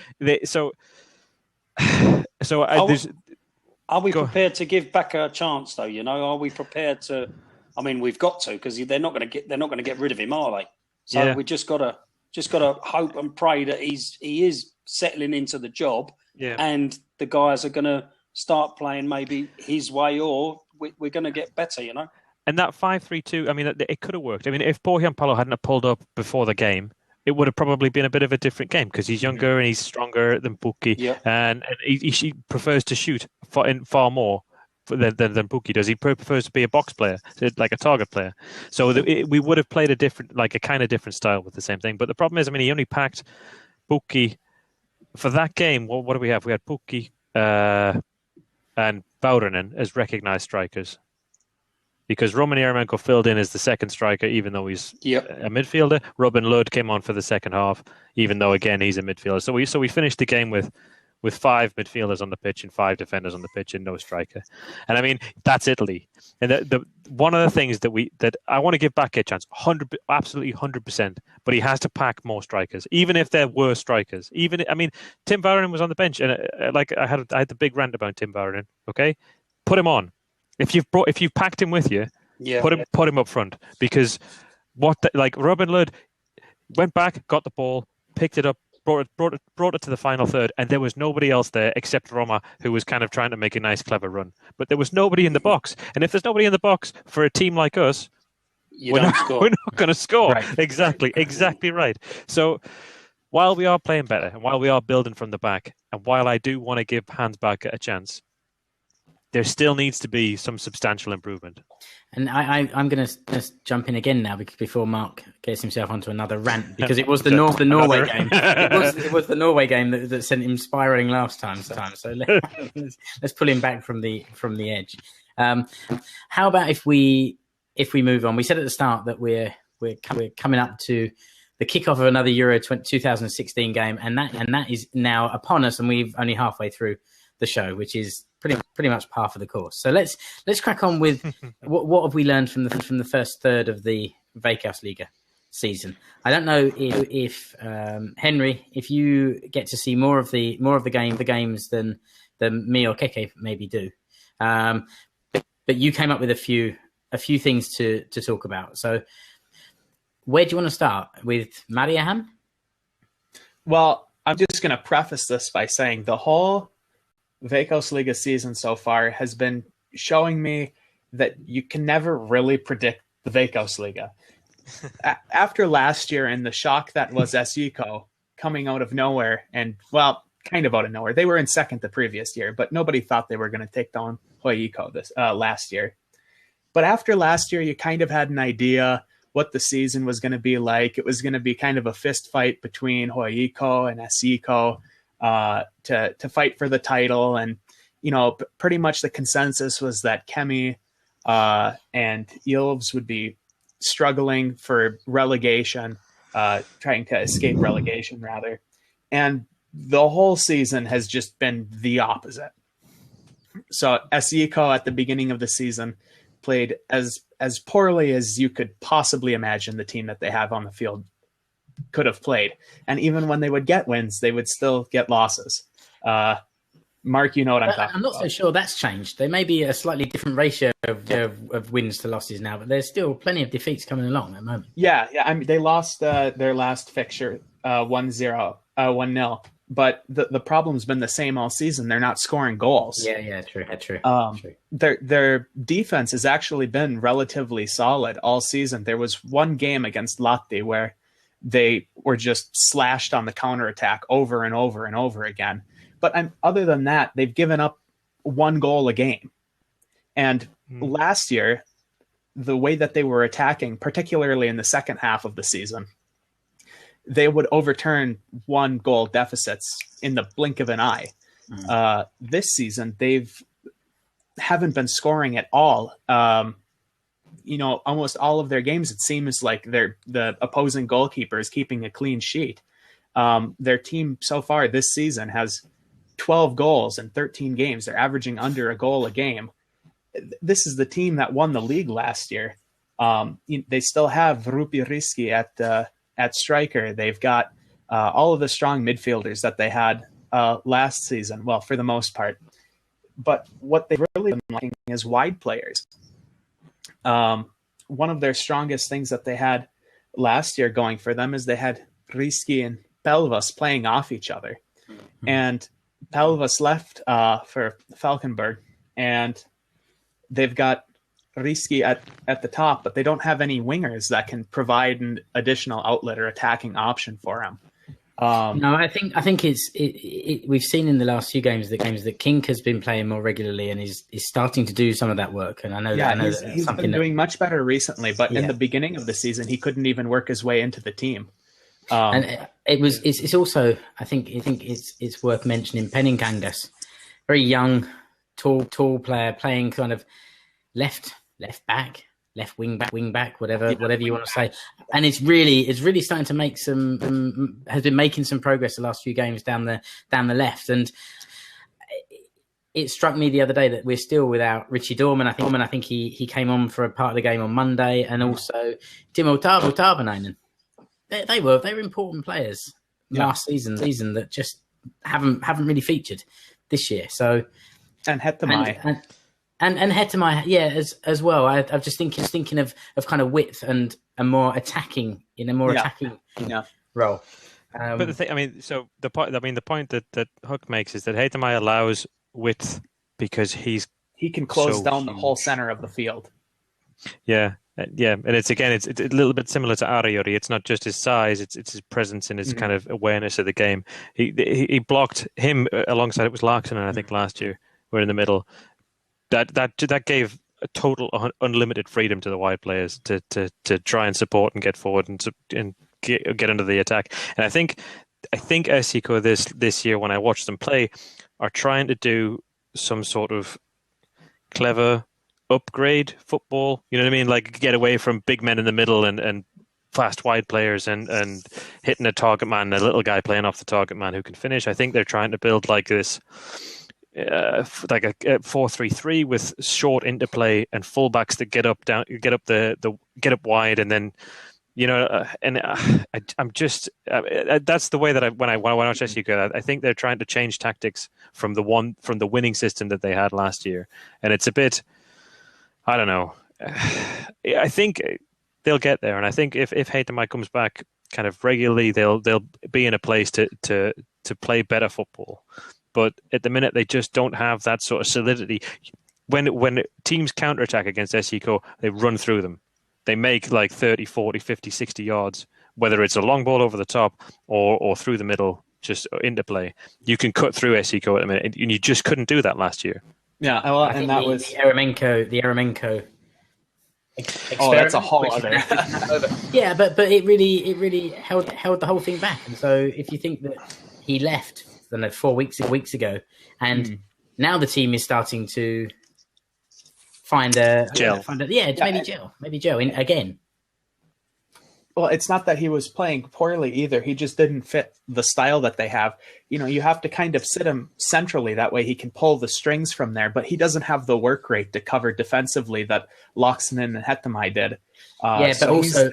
Are we prepared to give Backe a chance, though? Are we prepared to? I mean, we've got to, because they're not going to get rid of him, are they? So we just got to hope and pray that he is settling into the job, and the guys are going to start playing maybe his way, or we're going to get better, And that 5-3-2, I mean, it could have worked. I mean, if Pohjanpalo hadn't have pulled up before the game, it would have probably been a bit of a different game because he's younger and he's stronger than Pukki, and he prefers to shoot far more than Pukki does. He prefers to be a box player, like a target player. So we would have played a kind of different style with the same thing. But the problem is, I mean, he only packed Pukki for that game. What do we have? We had Pukki and Väyrynen as recognised strikers. because Roman Yarmolenko filled in as the second striker, even though he's a midfielder. Robin Lod came on for the second half, even though again he's a midfielder. So we finished the game with 5 midfielders on the pitch and 5 defenders on the pitch and no striker. And I mean, that's Italy. And the one of the things that I want to give back a chance, absolutely 100%, but he has to pack more strikers, even if there were strikers. Tim Varinen was on the bench, and I had the big rant about Tim Varinen. Okay, put him on. If you've packed him with you, put him up front, because Robin Lod went back, got the ball, picked it up, brought it to the final third, and there was nobody else there except Roma, who was kind of trying to make a nice, clever run. But there was nobody in the box, and if there's nobody in the box for a team like us, we're not going to score. Right. Exactly right. So while we are playing better, and while we are building from the back, and while I do want to give Hans Backe a chance, there still needs to be some substantial improvement. And I'm going to just jump in again now, because before Mark gets himself onto another rant, because it was the Norway game. It was the Norway game that sent him spiraling last time. So let's pull him back from the edge. How about if we move on? We said at the start that we're coming up to the kickoff of another Euro 2016 game, and that is now upon us, and we've only halfway through the show, which is pretty much par for the course. So let's crack on with what have we learned from the first third of the Veikkausliiga season. I don't know if Henry, if you get to see more of the games than me or Keke maybe do, but you came up with a few things to talk about. So where do you want to start with, Mariehamn? Well, I'm just going to preface this by saying the whole Veikkausliiga season so far has been showing me that you can never really predict the Veikkausliiga. After last year and the shock that was SJK coming out of nowhere, and well, kind of out of nowhere. They were in second the previous year, but nobody thought they were going to take down Huuhkajat this last year. But after last year, you kind of had an idea what the season was going to be like. It was going to be kind of a fist fight between Huuhkajat and SJK. To fight for the title, and pretty much the consensus was that Kemi and Ilves would be struggling for relegation, trying to escape relegation rather, and the whole season has just been the opposite. So SJK at the beginning of the season played as poorly as you could possibly imagine the team that they have on the field could have played. And even when they would get wins, they would still get losses. Mark, you know what I'm talking about. I'm not so sure that's changed. There may be a slightly different ratio of wins to losses now, but there's still plenty of defeats coming along at the moment. Yeah. I mean, they lost their last fixture 1-0. But the problem's been the same all season. They're not scoring goals. Yeah, true. Their defense has actually been relatively solid all season. There was one game against Lahti where they were just slashed on the counterattack over and over and over again. But other than that, they've given up 1 goal a game. And last year, the way that they were attacking, particularly in the second half of the season, they would overturn 1 goal deficits in the blink of an eye. This season, haven't been scoring at all. Almost all of their games, it seems like the opposing goalkeeper is keeping a clean sheet. Their team so far this season has 12 goals in 13 games. They're averaging under a goal a game. This is the team that won the league last year. They still have Rupi Riski at striker. They've got all of the strong midfielders that they had last season, well, for the most part. But what they've really been lacking is wide players. One of their strongest things that they had last year going for them is they had Riski and Pelvas playing off each other. And Pelvas left for Falkenberg, and they've got Riski at the top, but they don't have any wingers that can provide an additional outlet or attacking option for him. No, I think we've seen in the last few games that Kink has been playing more regularly and is starting to do some of that work. And I know he's been doing much better recently, but in the beginning of the season, he couldn't even work his way into the team. And it's also, I think it's worth mentioning Peninkangas, very young, tall player playing kind of left left back, left wing back, whatever you want to say. And it's really starting to make has been making some progress the last few games down the left. And it struck me the other day that we're still without Richie Dorman. I think he came on for a part of the game on Monday, and also Timo Tarvanainen. They were important players last season that just haven't really featured this year. So and Hetemai. And Hetemai, as well. I'm just thinking of kind of width and a more attacking role. But the thing, the point that Huck makes is that Hetemai allows width because he can close down the whole center of the field. Yeah, and it's a little bit similar to Ariori. It's not just his size; it's his presence and his kind of awareness of the game. He blocked him alongside it was Larkson, I think last year. We're in the middle. That gave a total unlimited freedom to the wide players to try and support and get forward and get under the attack. And I think Esiko this year, when I watched them play, are trying to do some sort of clever upgrade football. You know what I mean? Like get away from big men in the middle and fast wide players and hitting a target man, a little guy playing off the target man who can finish. I think they're trying to build like this. Like a 4-3-3 with short interplay and fullbacks that get up wide, and then I'm just that's the way that when I watch SU, I think they're trying to change tactics from the winning system that they had last year, and it's a bit, I don't know. I think they'll get there, and I think if Hetemai comes back kind of regularly, they'll be in a place to play better football. But at the minute, they just don't have that sort of solidity. When teams counterattack against SECO, they run through them. They make like 30, 40, 50, 60 yards, whether it's a long ball over the top or through the middle, just into play. You can cut through SECO at the minute, and you just couldn't do that last year. Yeah, well, and that was the Eremenko. Oh, that's a whole other. Yeah, but it really held the whole thing back. And so if you think that he left 4 weeks ago, and now the team is starting to find gel. Maybe gel in again. Well, it's not that he was playing poorly either. He just didn't fit the style that they have. You have to kind of sit him centrally. That way he can pull the strings from there, but he doesn't have the work rate to cover defensively that Loxonen and Hetemai did. But also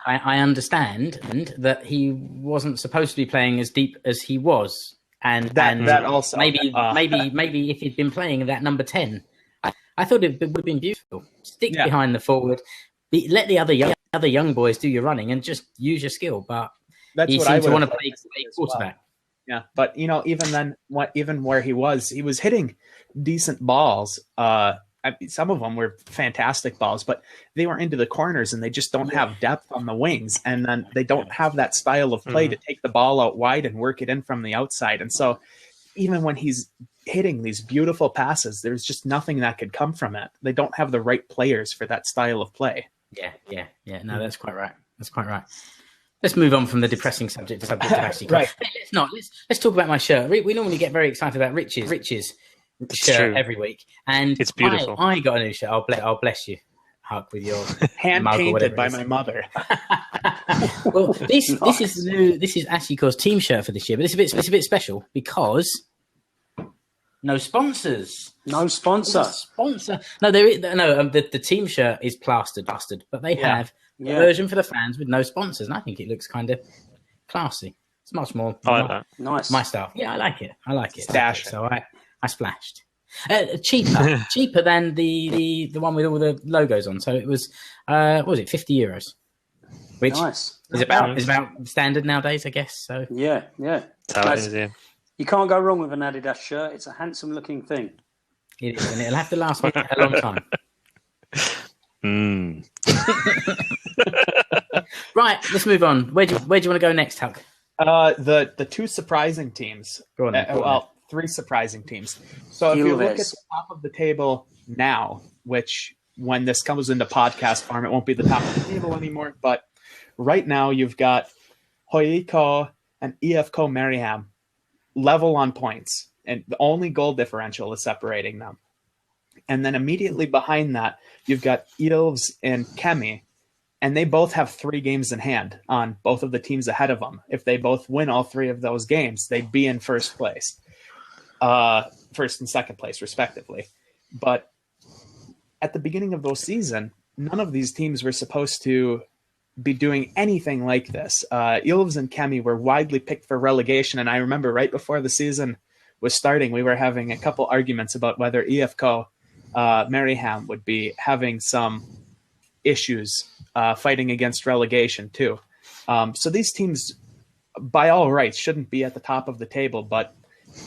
I understand that he wasn't supposed to be playing as deep as he was. And that also maybe if he'd been playing that number 10, I thought it would have been beautiful. Stick behind the forward, let the other young boys do your running and just use your skill. But that's he what seemed I to want to play quarterback. Well. Yeah, but even then, even where he was hitting decent balls. Some of them were fantastic balls, but they were into the corners and they just don't have depth on the wings. And then they don't have that style of play to take the ball out wide and work it in from the outside. And so even when he's hitting these beautiful passes, there's just nothing that could come from it. They don't have the right players for that style of play. Yeah. No, that's quite right. Let's move on from the depressing subject of actually. Right. Let's talk about my shirt. We normally get very excited about Rich's shirt every week, and it's beautiful. I got a new shirt. I'll bless you, Huck, with your hand painted by my mother. Well, this is new. This is Ashiko's team shirt for this year, but it's a bit special because no sponsors. No sponsor. No, the team shirt is plastered, but they have a version for the fans with no sponsors, and I think it looks kind of classy. It's much more nice. My style. Yeah, I like it. Stash. So I splashed. Cheaper than the one with all the logos on. So it was what was it, €50, which is about standard nowadays, I guess. So yeah. You can't go wrong with an Adidas shirt. It's a handsome looking thing. It is, and it'll have to last a long time. Right, let's move on. Where do you want to go next, Huck? The two surprising teams. Go on. Three surprising teams. So if you look at the top of the table now, which when this comes into podcast form, it won't be the top of the table anymore. But right now you've got Hoiko and EFCO Meriham level on points, and the only goal differential is separating them. And then immediately behind that, you've got Ilves and Kemi, and they both have 3 games in hand on both of the teams ahead of them. If they both win all 3 of those games, they'd be in first place, first and second place, respectively. But at the beginning of the season, none of these teams were supposed to be doing anything like this. Ilves and Kemi were widely picked for relegation, and I remember right before the season was starting, we were having a couple arguments about whether EFK Mariehamn would be having some issues fighting against relegation too. So these teams, by all rights, shouldn't be at the top of the table, but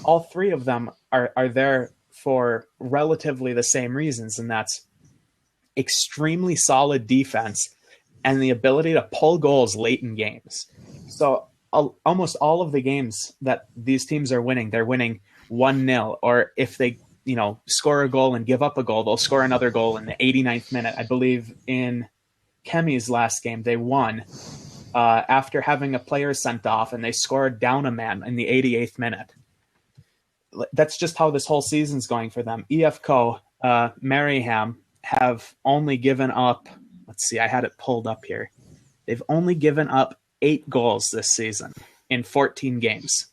all 3 of them are there for relatively the same reasons, and that's extremely solid defense and the ability to pull goals late in games. So almost all of the games that these teams are winning, they're winning 1-0, or if they score a goal and give up a goal, they'll score another goal in the 89th minute. I believe in Kemi's last game, they won after having a player sent off, and they scored down a man in the 88th minute. That's just how this whole season's going for them. EFK Mariehamn have only given up, let's see, I had it pulled up here. They've only given up 8 goals this season in 14 games.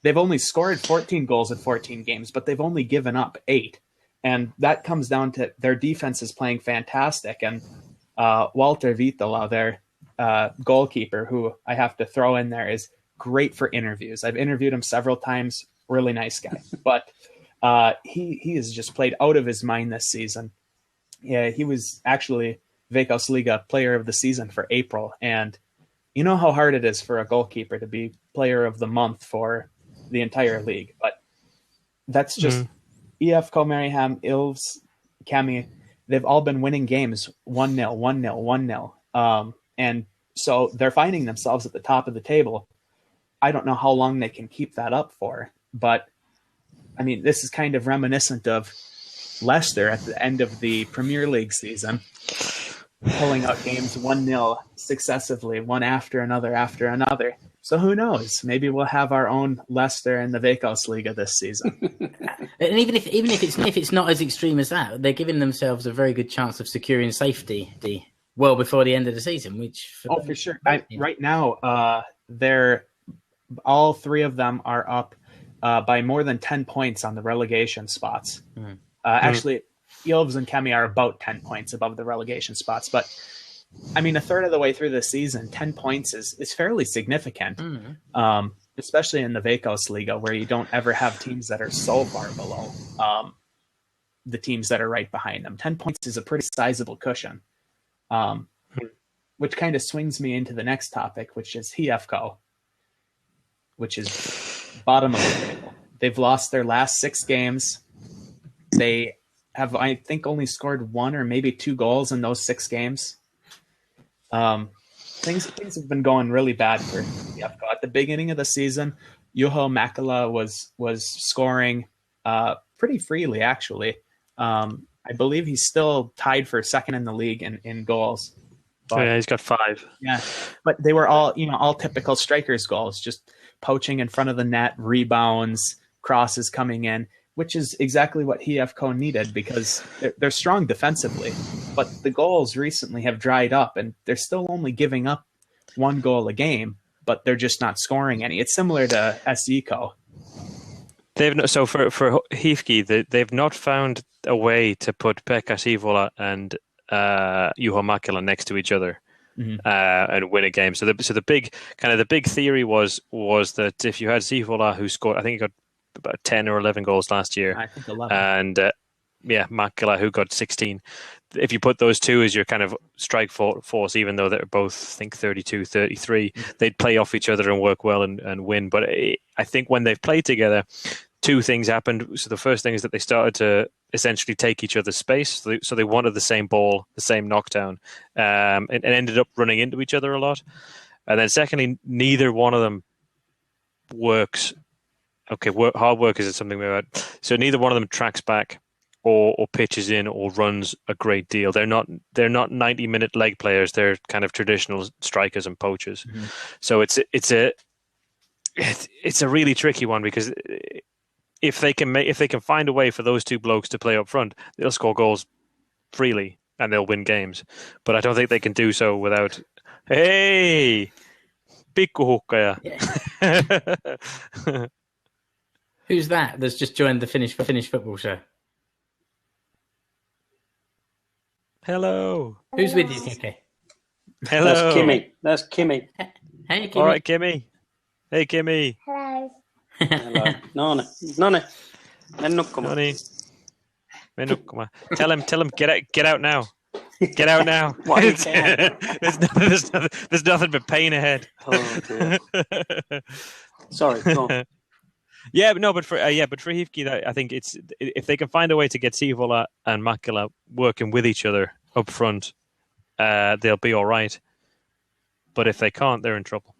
They've only scored 14 goals in 14 games, but they've only given up 8. And that comes down to their defense is playing fantastic. And Walter Viitola, their goalkeeper, who I have to throw in there, is great for interviews. I've interviewed him several times. Really nice guy. But he has just played out of his mind this season. Yeah, he was actually Veikkausliiga player of the season for April. And you know how hard it is for a goalkeeper to be player of the month for the entire league. But that's just EFK Mariehamn, Ilves, Kemi. They've all been winning games 1-0, 1-0, 1-0. And so they're finding themselves at the top of the table. I don't know how long they can keep that up for. But, I mean, this is kind of reminiscent of Leicester at the end of the Premier League season, pulling out games 1-0 successively, one after another. So who knows? Maybe we'll have our own Leicester in the Veikkausliiga this season. And even if it's not as extreme as that, they're giving themselves a very good chance of securing safety well before the end of the season. For sure. Right now, they're all 3 of them are up by more than 10 points on the relegation spots. Actually, Ilves and Kemi are about 10 points above the relegation spots. But, I mean, a third of the way through the season, 10 points is fairly significant, especially in the Veikkausliiga, where you don't ever have teams that are so far below the teams that are right behind them. 10 points is a pretty sizable cushion, which kind of swings me into the next topic, which is HFK, which is bottom of the table. They've lost their last 6 games. They have, I think, only scored 1 or maybe 2 goals in those 6 games. Things have been going really bad for HFK. At the beginning of the season, Juho Mäkelä was scoring pretty freely, actually. I believe he's still tied for second in the league in goals. But, yeah, he's got 5. Yeah, but they were all typical strikers' goals, just poaching in front of the net, rebounds, crosses coming in, which is exactly what HFK needed because they're strong defensively. But the goals recently have dried up, and they're still only giving up 1 goal a game, but they're just not scoring any. It's similar to SECO. So for HFK, they've not found a way to put Pekka Sihvola and Juho Mäkelä next to each other. And win a game. So the big theory was that if you had Sihvola, who scored, I think he got about 10 or 11 goals last year, I think 11, and Mäkelä, who got 16. If you put those 2 as your kind of strike force, even though they're both, I think, 32, 33, they'd play off each other and work well and win. But I think when they've played together, 2 things happened. So the first thing is that they started to essentially take each other's space. So they wanted the same ball, the same knockdown, and ended up running into each other a lot. And then secondly, neither one of them works. Okay, hard work is something about. So neither one of them tracks back or pitches in or runs a great deal. They're not 90-minute leg players. They're kind of traditional strikers and poachers. So it's a really tricky one because if they can find a way for those two blokes to play up front, they'll score goals freely and they'll win games. But I don't think they can do so without. Hey, pikku huuhkaja. Yeah. Who's that? That's just joined the Finnish football show. Hello. Who's with you, Keke? Hello. That's Kimmy. Hey, Kimmy. All right, Kimmy. Hey, Kimmy. Hello. Hello. None. Noni. Mene nukkumaan. Tell him, get out now. Get out now. Why you can't? There's nothing but pain ahead. Oh, dear. Sorry, go on. Yeah, but for Huuhkajat, I think it's if they can find a way to get Sihvola and Makkila working with each other up front, they'll be all right. But if they can't, they're in trouble.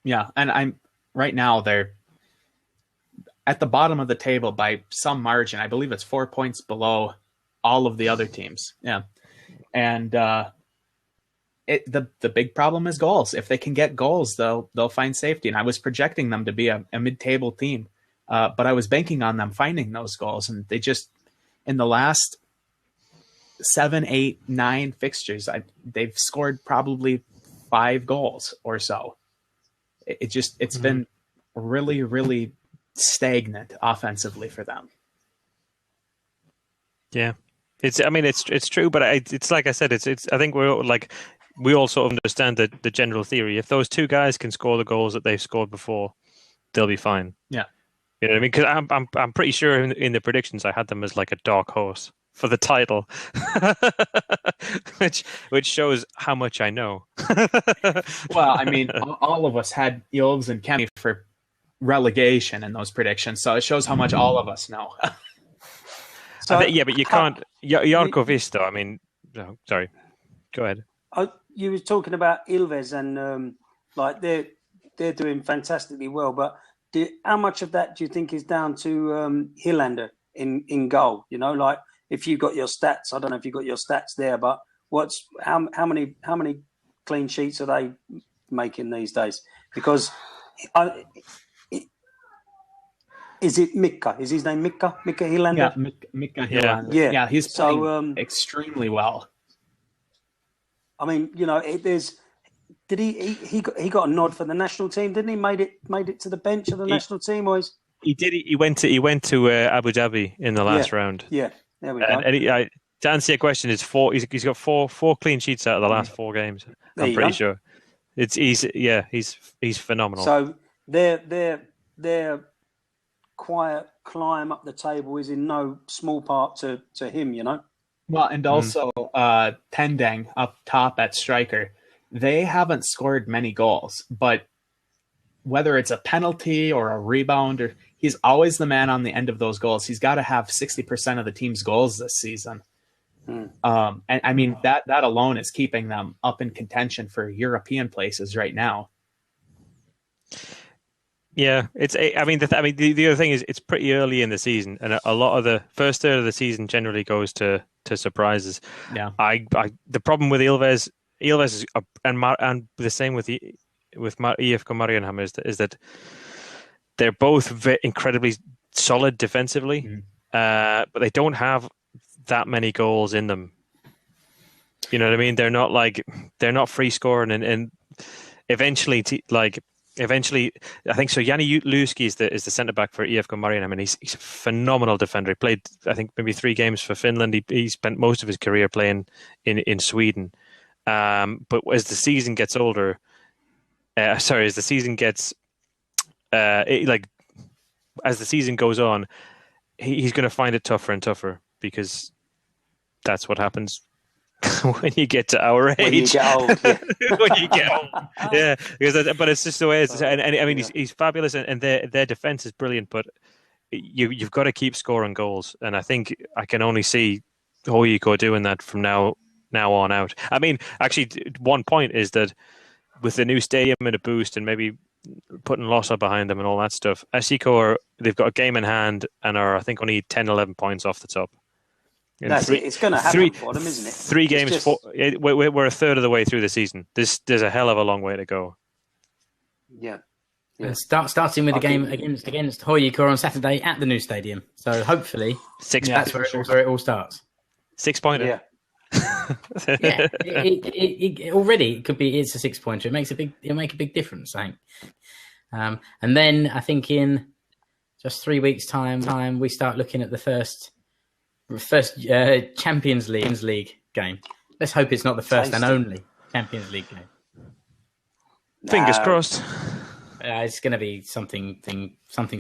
Yeah, and right now they're at the bottom of the table by some margin. I believe it's 4 points below all of the other teams. Yeah, and the big problem is goals. If they can get goals, they'll find safety. And I was projecting them to be a mid-table team, but I was banking on them finding those goals, and they just in the last 7, 8, 9 fixtures, they've scored probably 5 goals or so. It's been really, really stagnant offensively for them. Yeah, it's true, but it's like I said, it's I think we all sort of understand the general theory. If those two guys can score the goals that they've scored before, they'll be fine. Yeah, you know what I mean? Because I'm pretty sure in the predictions I had them as like a dark horse for the title, which shows how much I know. Well, I mean, all of us had Ilves and Kemi for relegation in those predictions, so it shows how much all of us know. So, but you can't. Jarkko Visto, I mean, no, sorry. Go ahead. You were talking about Ilves and like they're doing fantastically well, but how much of that do you think is down to Hillander in goal? You know, like if you got your stats, I don't know if you got your stats there, but how many clean sheets are they making these days? Because is it Mikka? Is his name Mikka? Mikka Hillander? Yeah, Mikka Hillander. Yeah, he's playing extremely well. I mean, you know, did he got a nod for the national team? Didn't he? Made it to the bench of the national team, or he did. He went to Abu Dhabi in the last round. Yeah, there we go. And to answer your question, he's got four clean sheets out of the last 4 games. I'm pretty sure. He's phenomenal. So their quiet climb up the table is in no small part to him, you know. Well, and also Tendeng up top at striker. They haven't scored many goals, but whether it's a penalty or a rebound, he's always the man on the end of those goals. He's got to have 60% of the team's goals this season. And I mean, that alone is keeping them up in contention for European places right now. Yeah, the other thing is it's pretty early in the season, and a lot of the first third of the season generally goes to surprises. Yeah, the problem with Ilves is, and the same with IFK Mariehamn is that they're both incredibly solid defensively, but they don't have that many goals in them. You know what I mean? They're not free scoring, and eventually, I think so. Jani Luski is the centre back for IFK Mariehamn, and he's a phenomenal defender. He played, I think, maybe 3 games for Finland. He spent most of his career playing in Sweden. But as the season gets older, as the season gets as the season goes on, he's going to find it tougher and tougher, because that's what happens when you get to our age. When you get old, yeah. When you get old, yeah. But it's just the way it is. And I mean, he's fabulous, and their defense is brilliant. But you've got to keep scoring goals, and I think I can only see Huuhkajat doing that from now on out. I mean, actually, one point is that with the new stadium and a boost, and maybe putting Lossa behind them and all that stuff, SC they've got a game in hand and are, I think, only 10, 11 points off the top. It's going to happen for them, isn't it? 3 games. We're a third of the way through the season. There's a hell of a long way to go. Yeah. And starting with the game against Huuhkajat on Saturday at the new stadium. So hopefully that's where it all starts. 6-pointer. Yeah. It already could be. It's a 6-pointer. It'll make a big difference, I think. And then I think in just 3 weeks' time, we start looking at the first Champions League game. Let's hope it's not the first and only Champions League game. Fingers crossed. It's going to be something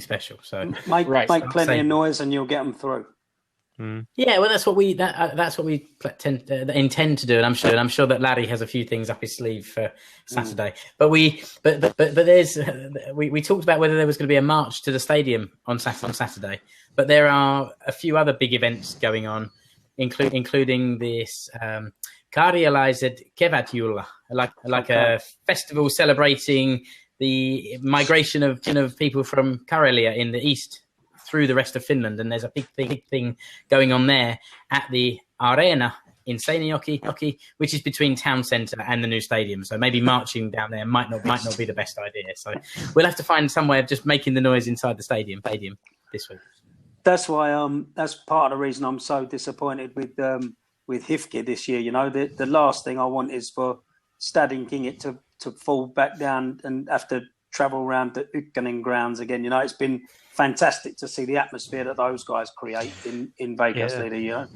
special. So make plenty of noise, and you'll get them through. Yeah, well, that's what we intend to do, and I'm sure that Larry has a few things up his sleeve for Saturday. But there's we talked about whether there was going to be a march to the stadium on Saturday. But there are a few other big events going on, including this Karjalaised Kevätjuhla, like a festival celebrating the migration of people from Karelia in the east through the rest of Finland, and there's a big thing going on there at the arena in Seinäjoki, which is between town centre and the new stadium. So maybe marching down there might not be the best idea. So we'll have to find some way of just making the noise inside the stadium this week. That's why that's part of the reason I'm so disappointed with Huuhkajat this year. You know, the last thing I want is for Stadin Kingit to fall back down and have to travel around the Upturn grounds again. You know, it's been fantastic to see the atmosphere that those guys create in Veikkausliiga. You know,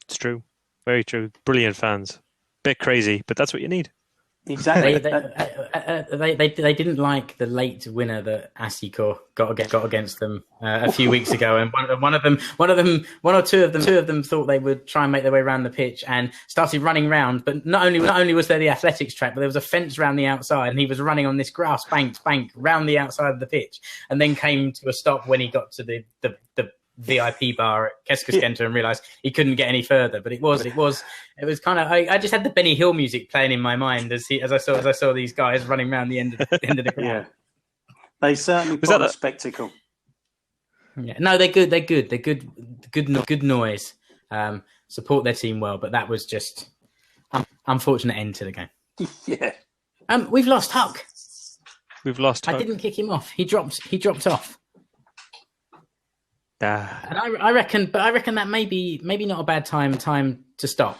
it's true, very true. Brilliant fans, bit crazy, but that's what you need. Exactly. They didn't like the late winner that Asiko got against them a few weeks ago, and one or two of them thought they would try and make their way around the pitch and started running round. But not only was there the athletics track, but there was a fence around the outside, and he was running on this grass bank round the outside of the pitch, and then came to a stop when he got to the VIP bar at Keskuskenttä and realised he couldn't get any further. But it was kind of I just had the Benny Hill music playing in my mind as I saw these guys running around the end of the ground. Yeah, they certainly put a spectacle. Yeah, no, they're good noise. Support their team well, but that was just unfortunate end to the game. Yeah. We've lost Huck. I didn't kick him off. He dropped off. And I reckon that maybe not a bad time to stop.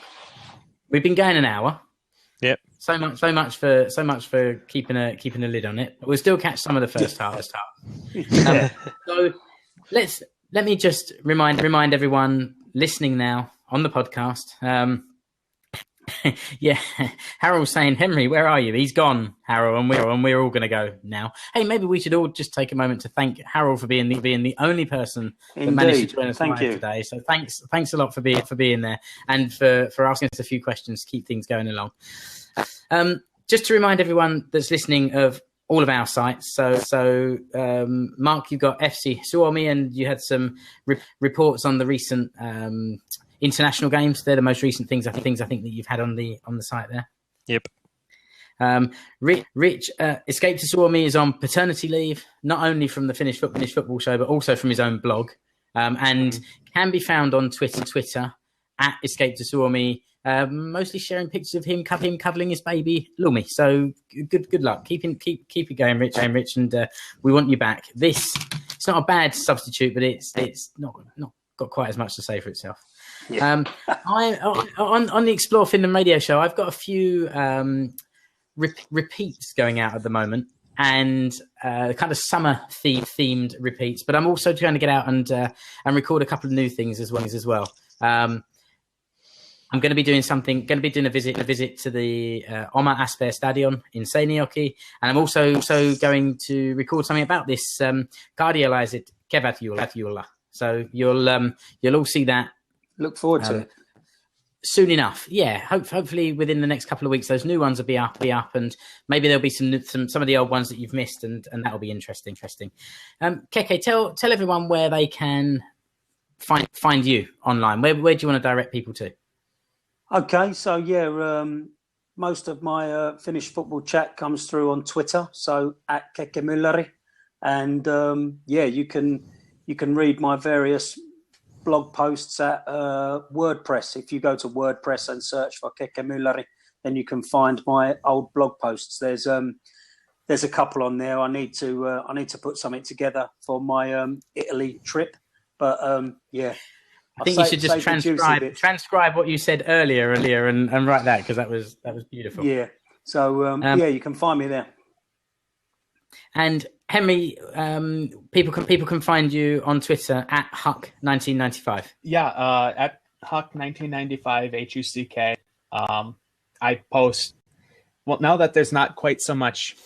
We've been going an hour. Yep. So much for keeping a lid on it. But we'll still catch some of the first half. So let me just remind everyone listening now on the podcast. Yeah, Harold's saying, Henry, where are you? He's gone, Harold, and we're all going to go now. Hey, maybe we should all just take a moment to thank Harold for being the only person that managed to join us live today. So thanks a lot for being there and for asking us a few questions to keep things going along. Just to remind everyone that's listening of all of our sites. So Mark, you've got FC Suomi, and you had some reports on the recent international games. They're the most recent things I think that you've had on the site there. Yep. Rich Escape to Suomi is on paternity leave, not only from the Finnish football show, but also from his own blog, and can be found on Twitter at Escape to Suomi, mostly sharing pictures of him cuddling his baby Lumi. So good luck. Keep it going, Rich, and we want you back. It's not a bad substitute, but it's not got quite as much to say for itself. Yeah. On the Explore Finland radio show, I've got a few repeats going out at the moment, and kind of summer themed repeats. But I'm also trying to get out and record a couple of new things as well. I'm going to be doing a visit to the Oma Asper Stadion in Seinäjoki, and I'm also going to record something about this Karjalaised Kevätjuhla. So you'll all see that. Look forward to it soon enough. Yeah, hopefully within the next couple of weeks, those new ones will be up, and maybe there'll be some of the old ones that you've missed, and that'll be interesting. Keke, tell everyone where they can find you online. Where do you want to direct people to? Okay, so yeah, most of my Finnish football chat comes through on Twitter, so at Keke Mylläri, and you can read my various blog posts at WordPress. If you go to WordPress and search for Keke Mylläri, then you can find my old blog posts. There's there's a couple on there. I need to put something together for my Italy trip. But yeah, I think you should just transcribe what you said earlier, and write that, because that was beautiful. Yeah. So yeah, you can find me there. And Henry, people can find you on Twitter at Huck1995. Yeah, at Huck1995 HUCK. I post. Well, now that there's not quite so much,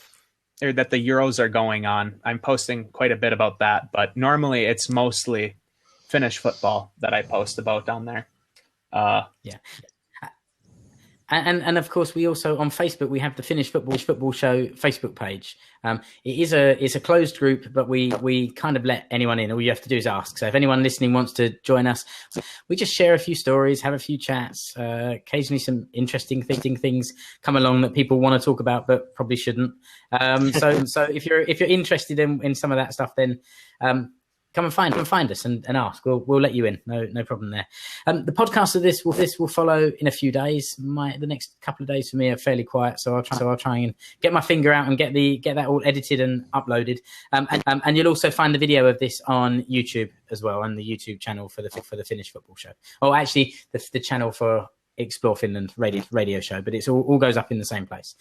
or that the Euros are going on, I'm posting quite a bit about that. But normally it's mostly Finnish football that I post about down there. Yeah. And of course, we also on Facebook we have the Finnish football show Facebook page. It's a closed group, but we kind of let anyone in. All you have to do is ask. So if anyone listening wants to join us, we just share a few stories, have a few chats. Occasionally, some interesting things come along that people want to talk about, but probably shouldn't. So if you're interested in some of that stuff, then come and find us and ask. We'll let you in. No problem there. The podcast of this will follow in a few days. The next couple of days for me are fairly quiet, so I'll try and get my finger out and get that all edited and uploaded. And you'll also find the video of this on YouTube as well, on the YouTube channel for the Finnish football show. Or actually, the channel for Explore Finland radio show. But it's all goes up in the same place.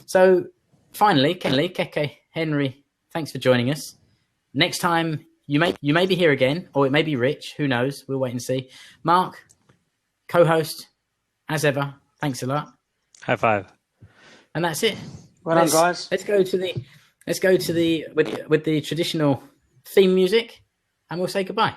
So finally, Keke, Henry, thanks for joining us. Next time. You may be here again, or it may be Rich. Who knows? We'll wait and see. Mark, co-host, as ever. Thanks a lot. High five. And that's it. Well done, guys. Let's go to the with the traditional theme music, and we'll say goodbye.